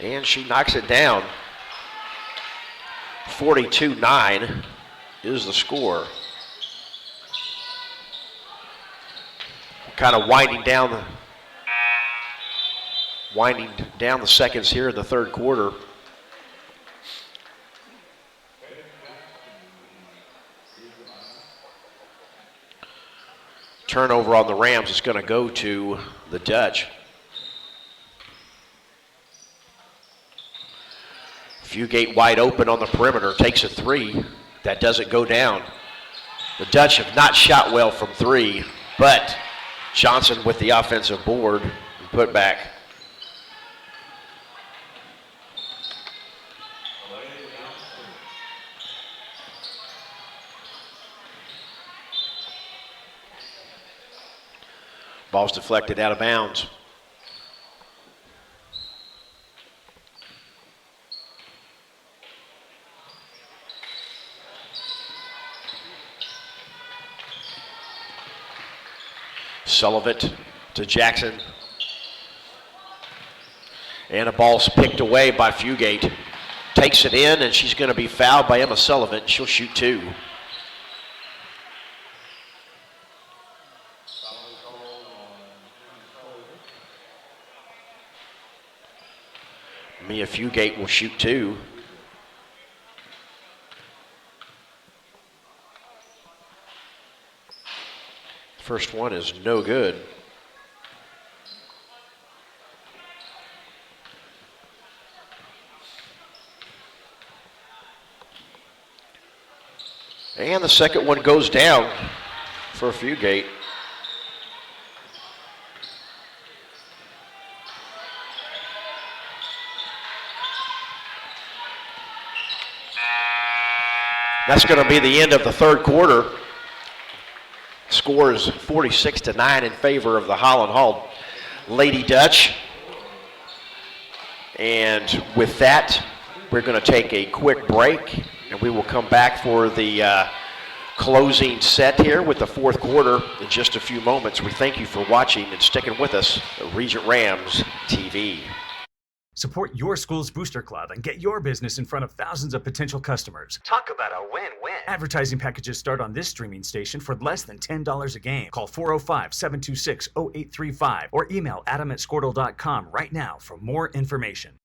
And she knocks it down. 42-9 is the score. Kind of winding down the seconds here in the third quarter. Turnover on the Rams is going to go to the Dutch. Fugate wide open on the perimeter, takes a three. That doesn't go down. The Dutch have not shot well from three, but Johnson with the offensive board and put back. Ball's deflected out of bounds. Sullivan to Jackson. And a ball's picked away by Fugate. Takes it in, and she's going to be fouled by Emma Sullivan. She'll shoot two. Mia Fugate will shoot two. First one is no good. And the second one goes down for Fugate. That's going to be the end of the third quarter. Score is 46-9 in favor of the Holland Hall Lady Dutch. And with that, we're going to take a quick break, and we will come back for the closing set here with the fourth quarter in just a few moments. We thank you for watching and sticking with us at Regent Rams TV. Support your school's booster club and get your business in front of thousands of potential customers. Talk about a win-win. Advertising packages start on this streaming station for less than $10 a game. Call 405-726-0835 or email adam@squirtle.com right now for more information.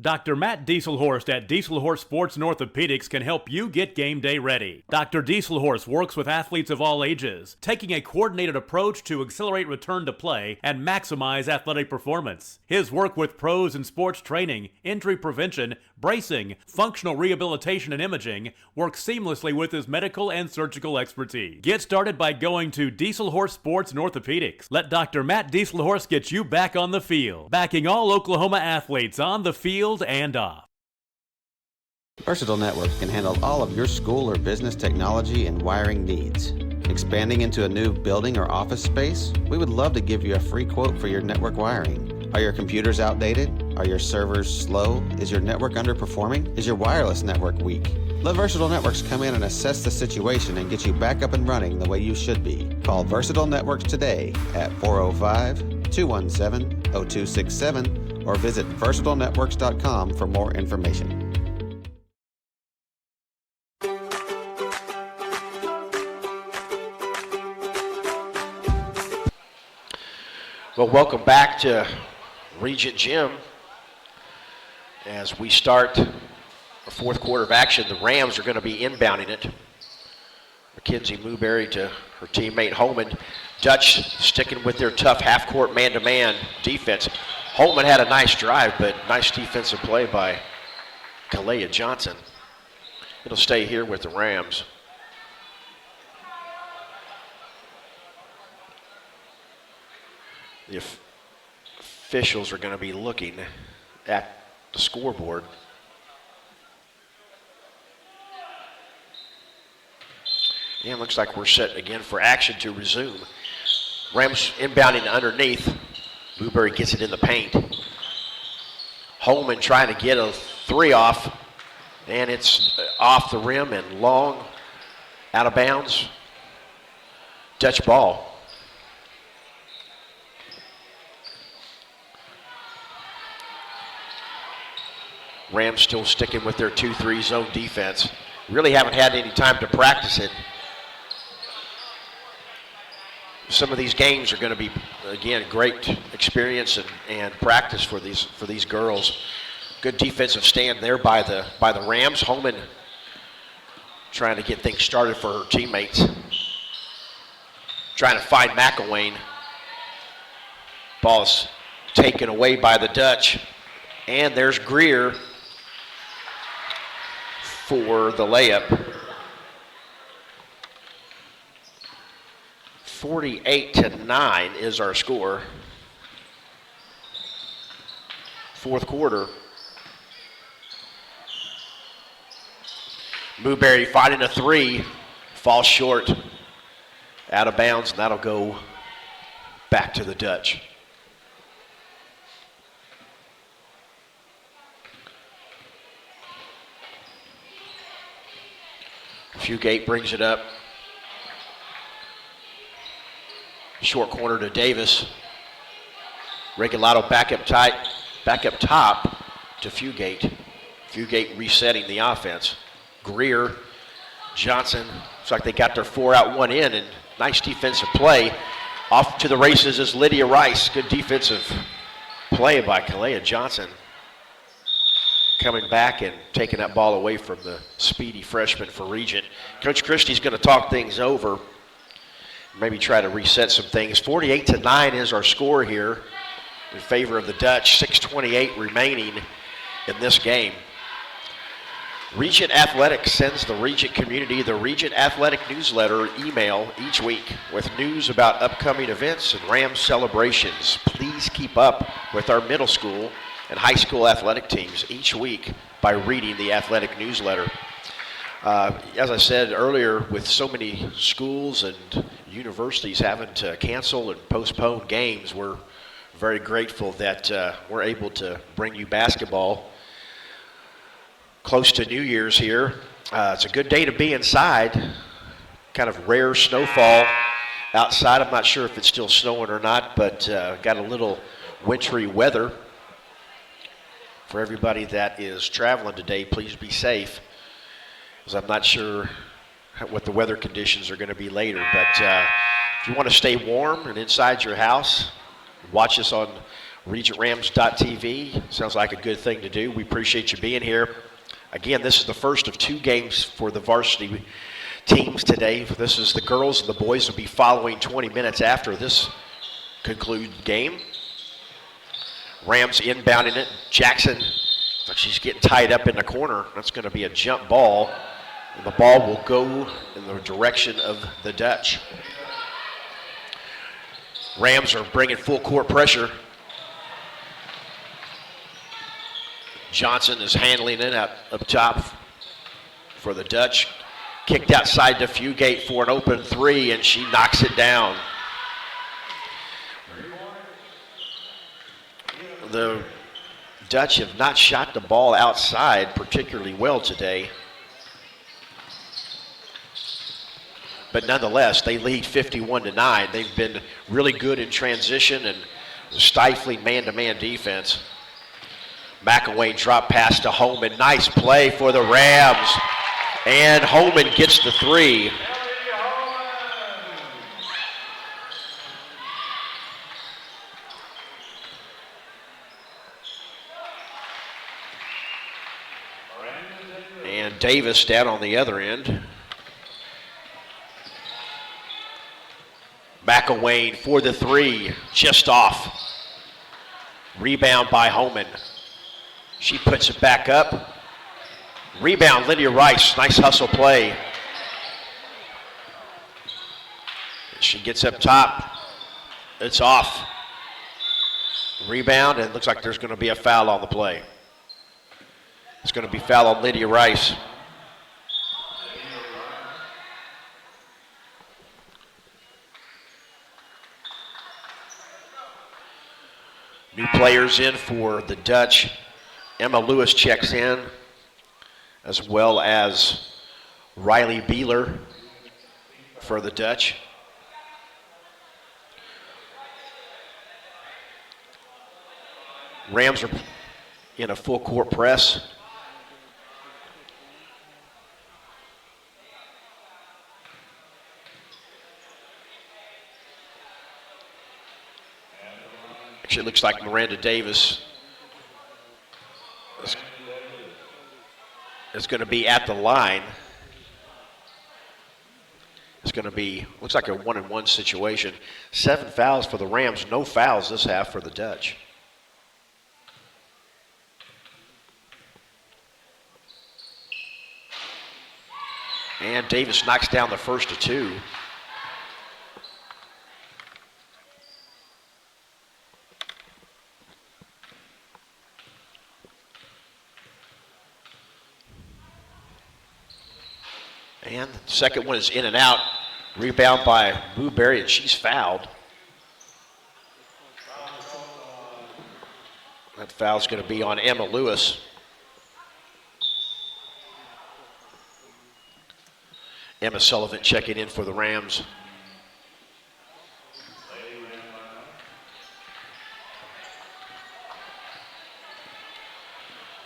Dr. Matt Dieselhorst at Dieselhorst Sports and Orthopedics can help you get game day ready. Dr. Dieselhorst works with athletes of all ages, taking a coordinated approach to accelerate return to play and maximize athletic performance. His work with pros in sports training, injury prevention, bracing, functional rehabilitation, and imaging works seamlessly with his medical and surgical expertise. Get started by going to Dieselhorst Sports and Orthopedics. Let Dr. Matt Dieselhorst get you back on the field, backing all Oklahoma athletes on the field and off. Versatile Networks can handle all of your school or business technology and wiring needs. Expanding into a new building or office space? We would love to give you a free quote for your network wiring. Are your computers outdated? Are your servers slow? Is your network underperforming? Is your wireless network weak? Let Versatile Networks come in and assess the situation and get you back up and running the way you should be. Call Versatile Networks today at 405-217-0267 or visit versatilenetworks.com for more information. Well, welcome back to Regent Gym. As we start the fourth quarter of action, the Rams are going to be inbounding it. Mackenzie Mooberry to her teammate Holman. Dutch sticking with their tough half-court man-to-man defense. Holman had a nice drive, but nice defensive play by Kalea Johnson. It'll stay here with the Rams. The officials are going to be looking at the scoreboard. And it looks like we're set again for action to resume. Rams inbounding underneath. Blueberry gets it in the paint. Holman trying to get a three off, and it's off the rim and long, out of bounds. Dutch ball. Rams still sticking with their 2-3 zone defense. Really haven't had any time to practice it. Some of these games are going to be, again, great experience and practice for these girls. Good defensive stand there by the Rams. Holman trying to get things started for her teammates. Trying to find McElwain. Ball's taken away by the Dutch. And there's Greer for the layup. 48-9 is our score. Fourth quarter. Mooberry finding a three, falls short, out of bounds, and that'll go back to the Dutch. Fugate brings it up. Short corner to Davis. Regulato back up top to Fugate. Fugate resetting the offense. Greer, Johnson, looks like they got their 4 out, 1 in, and nice defensive play. Off to the races is Lydia Rice. Good defensive play by Kalea Johnson. Coming back and taking that ball away from the speedy freshman for Regent. Coach Christie's going to talk things over. Maybe try to reset some things. 48-9 is our score here in favor of the Dutch. 6:28 remaining in this game. Regent Athletics sends the Regent community the Regent Athletic newsletter email each week with news about upcoming events and Rams celebrations. Please keep up with our middle school and high school athletic teams each week by reading the athletic newsletter. As I said earlier, with so many schools and universities having to cancel and postpone games, we're very grateful that we're able to bring you basketball close to New Year's here. It's a good day to be inside. Kind of rare snowfall outside. I'm not sure if it's still snowing or not, but got a little wintry weather. For everybody that is traveling today, please be safe, because I'm not sure what the weather conditions are going to be later. But if you want to stay warm and inside your house, watch us on regentrams.tv. Sounds like a good thing to do. We appreciate you being here. Again, this is the first of 2 games for the varsity teams today. This is the girls, and the boys will be following 20 minutes after this concluded game. Rams inbounding it. Jackson, looks like she's getting tied up in the corner. That's going to be a jump ball. And the ball will go in the direction of the Dutch. Rams are bringing full court pressure. Johnson is handling it up top for the Dutch. Kicked outside to Fugate for an open 3, and she knocks it down. The Dutch have not shot the ball outside particularly well today. But nonetheless, they lead 51-9. They've been really good in transition and stifling man-to-man defense. McElwain drop pass to Holman. Nice play for the Rams. And Holman gets the 3. And Davis down on the other end. McElwain for the three, just off. Rebound by Holman. She puts it back up. Rebound, Lydia Rice, nice hustle play. She gets up top. It's off. Rebound, and it looks like there's going to be a foul on the play. It's going to be foul on Lydia Rice. New players in for the Dutch. Emma Lewis checks in, as well as Riley Beeler for the Dutch. Rams are in a full court press. Actually, it looks like Miranda Davis is going to be at the line. It's going to be, looks like a 1-and-1 situation. 7 fouls for the Rams, no fouls this half for the Dutch. And Davis knocks down the first of 2. And the second one is in and out. Rebound by Blueberry, and she's fouled. That foul's going to be on Emma Lewis. Emma Sullivan checking in for the Rams.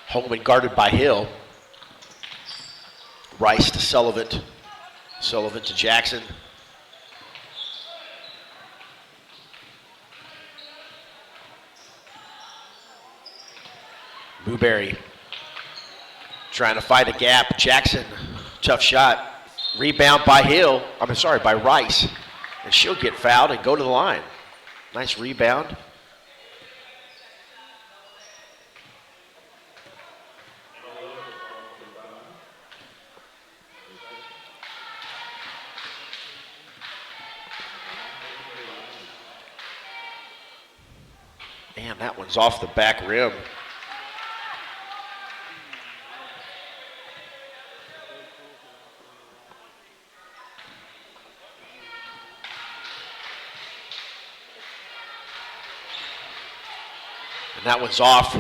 Holman guarded by Hill. Rice to Sullivan. Sullivan to Jackson. Blueberry trying to fight a gap. Jackson, tough shot. Rebound by Hill, by Rice. And she'll get fouled and go to the line. Nice rebound. Man, that one's off the back rim. And that one's off.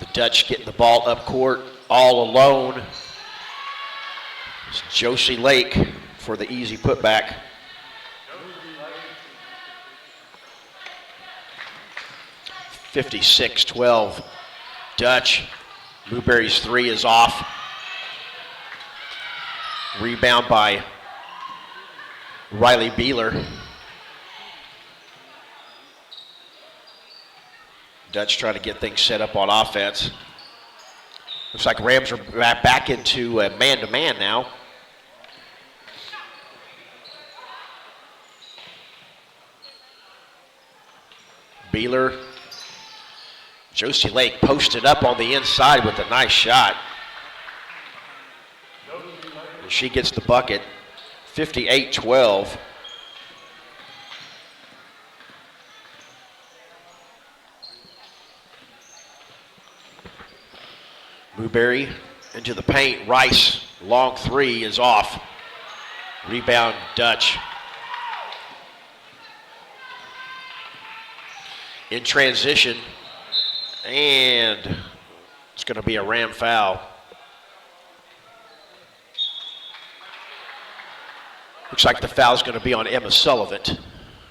The Dutch getting the ball up court all alone. It's Josie Lake for the easy putback. (56-12) Dutch. Blueberry's three is off. Rebound by Riley Beeler. Dutch trying to get things set up on offense. Looks like Rams are back into man-to-man now. Beeler. Josie Lake posted up on the inside with a nice shot. And she gets the bucket. 58-12. Blueberry into the paint. Rice, long three is off. Rebound, Dutch. In transition, and it's going to be a Ram foul. Looks like the foul is going to be on Emma Sullivan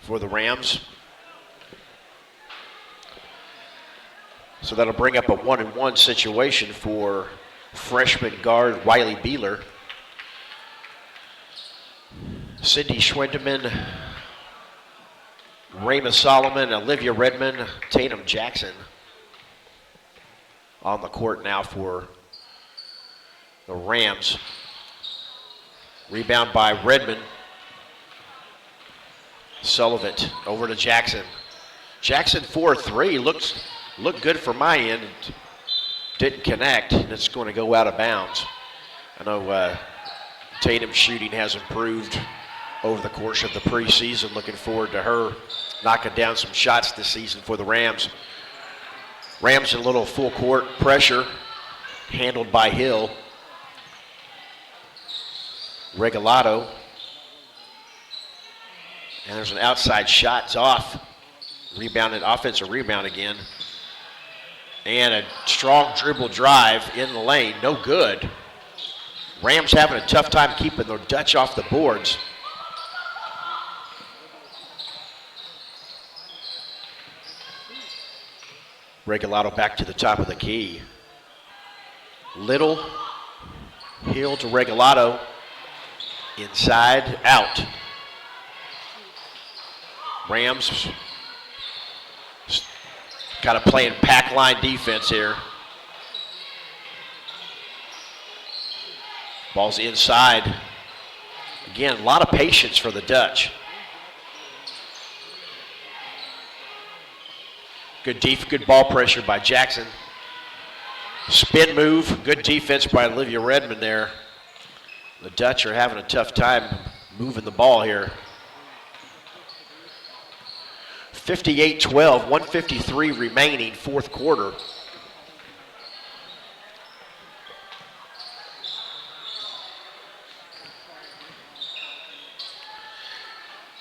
for the Rams. So that'll bring up a 1-and-1 situation for freshman guard Wiley Beeler. Cindy Schwendeman, Raymond Solomon, Olivia Redmond, Tatum Jackson. on the court now for the Rams. Rebound by Redmond. Sullivan over to Jackson. Jackson 4-3 looked good for my end. Didn't connect, and it's going to go out of bounds. I know Tatum's shooting has improved over the course of the preseason. Looking forward to her knocking down some shots this season for the Rams. Rams in a little full court pressure, handled by Hill. Regalado. And there's an outside shot. It's off. Rebounded, offensive rebound again. And a strong dribble drive in the lane. No good. Rams having a tough time keeping the Dutch off the boards. Regalado back to the top of the key. Little, Hill to Regalado. Inside, out. Rams kind of playing pack line defense here. Ball's inside. Again, a lot of patience for the Dutch. Good ball pressure by Jackson. Spin move, good defense by Olivia Redmond there. The Dutch are having a tough time moving the ball here. 58-12, 1:53 remaining, fourth quarter.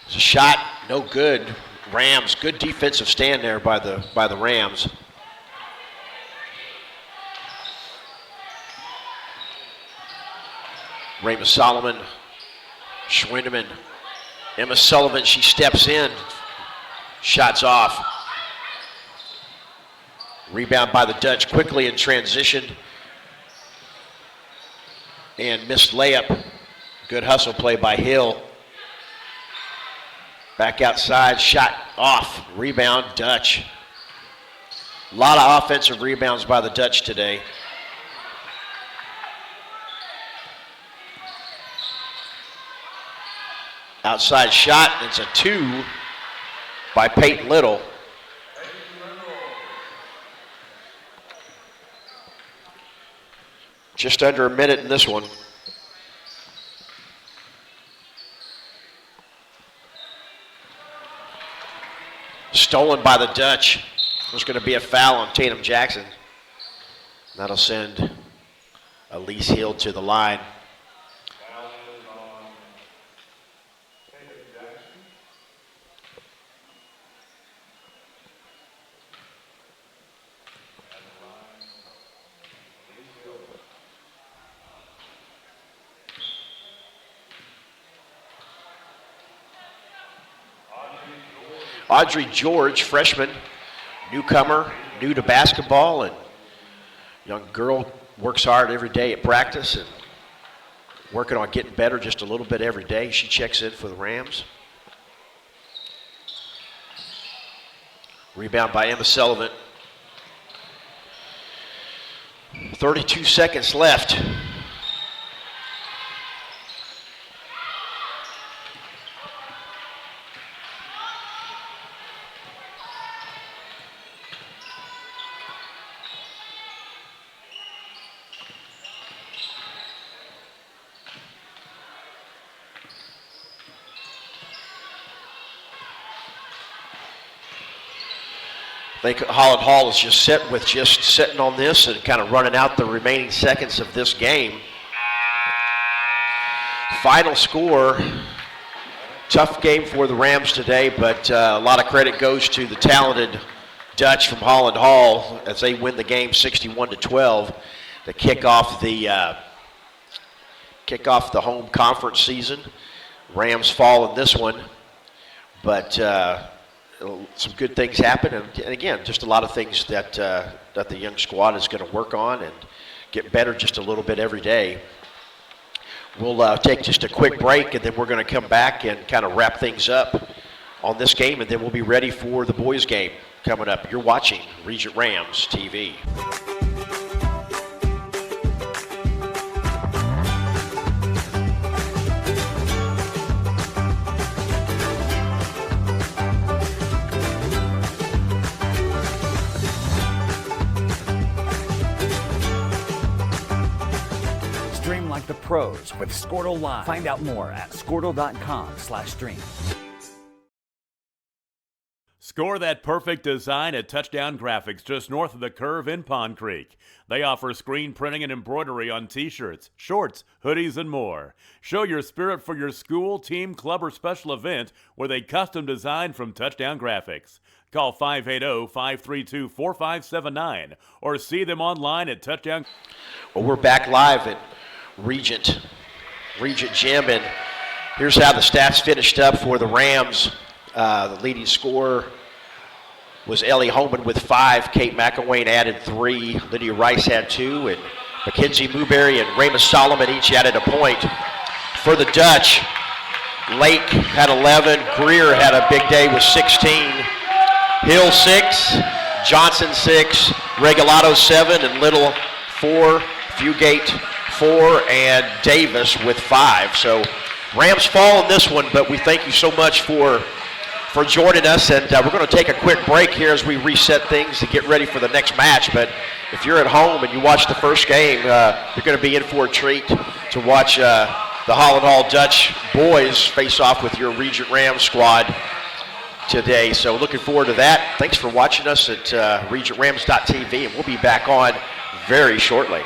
It's a shot, no good. Rams, good defensive stand there by the Rams. Raymond Solomon, Schwindeman, Emma Sullivan, she steps in. Shots off. Rebound by the Dutch quickly in transition. And missed layup. Good hustle play by Hill. Back outside, shot off. Rebound, Dutch. A lot of offensive rebounds by the Dutch today. Outside shot, it's a 2 by Peyton Little. Just under a minute in this one. Stolen by the Dutch. There's going to be a foul on Tatum Jackson. That'll send Elise Hill to the line. Audrey George, freshman, newcomer, new to basketball, and young girl works hard every day at practice and working on getting better just a little bit every day. She checks in for the Rams. Rebound by Emma Sullivan. 32 seconds left. I think Holland Hall is just sitting on this and kind of running out the remaining seconds of this game. Final score, tough game for the Rams today, but a lot of credit goes to the talented Dutch from Holland Hall as they win the game 61-12 to kick off the home conference season. Rams fall in this one, but some good things happen, and again, just a lot of things that the young squad is going to work on and get better just a little bit every day. We'll take just a quick break, and then we're going to come back and kind of wrap things up on this game, and then we'll be ready for the boys' game coming up. You're watching Regent Rams TV. the pros with Squirtle Live. Find out more at squirtle.com/stream. Score that perfect design at Touchdown Graphics just north of the curve in Pond Creek. They offer screen printing and embroidery on t-shirts, shorts, hoodies, and more. Show your spirit for your school, team, club, or special event with a custom design from Touchdown Graphics. Call 580-532-4579 or see them online at Touchdown. Well, we're back live at Regent Gym, and here's how the stats finished up for the Rams. The leading scorer was Ellie Holman with 5. Kate McElwain added 3. Lydia Rice had 2. And Mackenzie Mooberry and Ramus Solomon each added a point. For the Dutch, Lake had 11. Greer had a big day with 16. Hill 6. Johnson 6. Regalado 7. And Little 4. Fugate 4. And Davis with 5. So Rams fall in this one, but we thank you so much for joining us, and we're going to take a quick break here as we reset things to get ready for the next match. But if you're at home and you watch the first game, you're going to be in for a treat to watch the Holland Hall Dutch boys face off with your Regent Rams squad today. So looking forward to that. Thanks for watching us at regentrams.tv, and we'll be back on very shortly.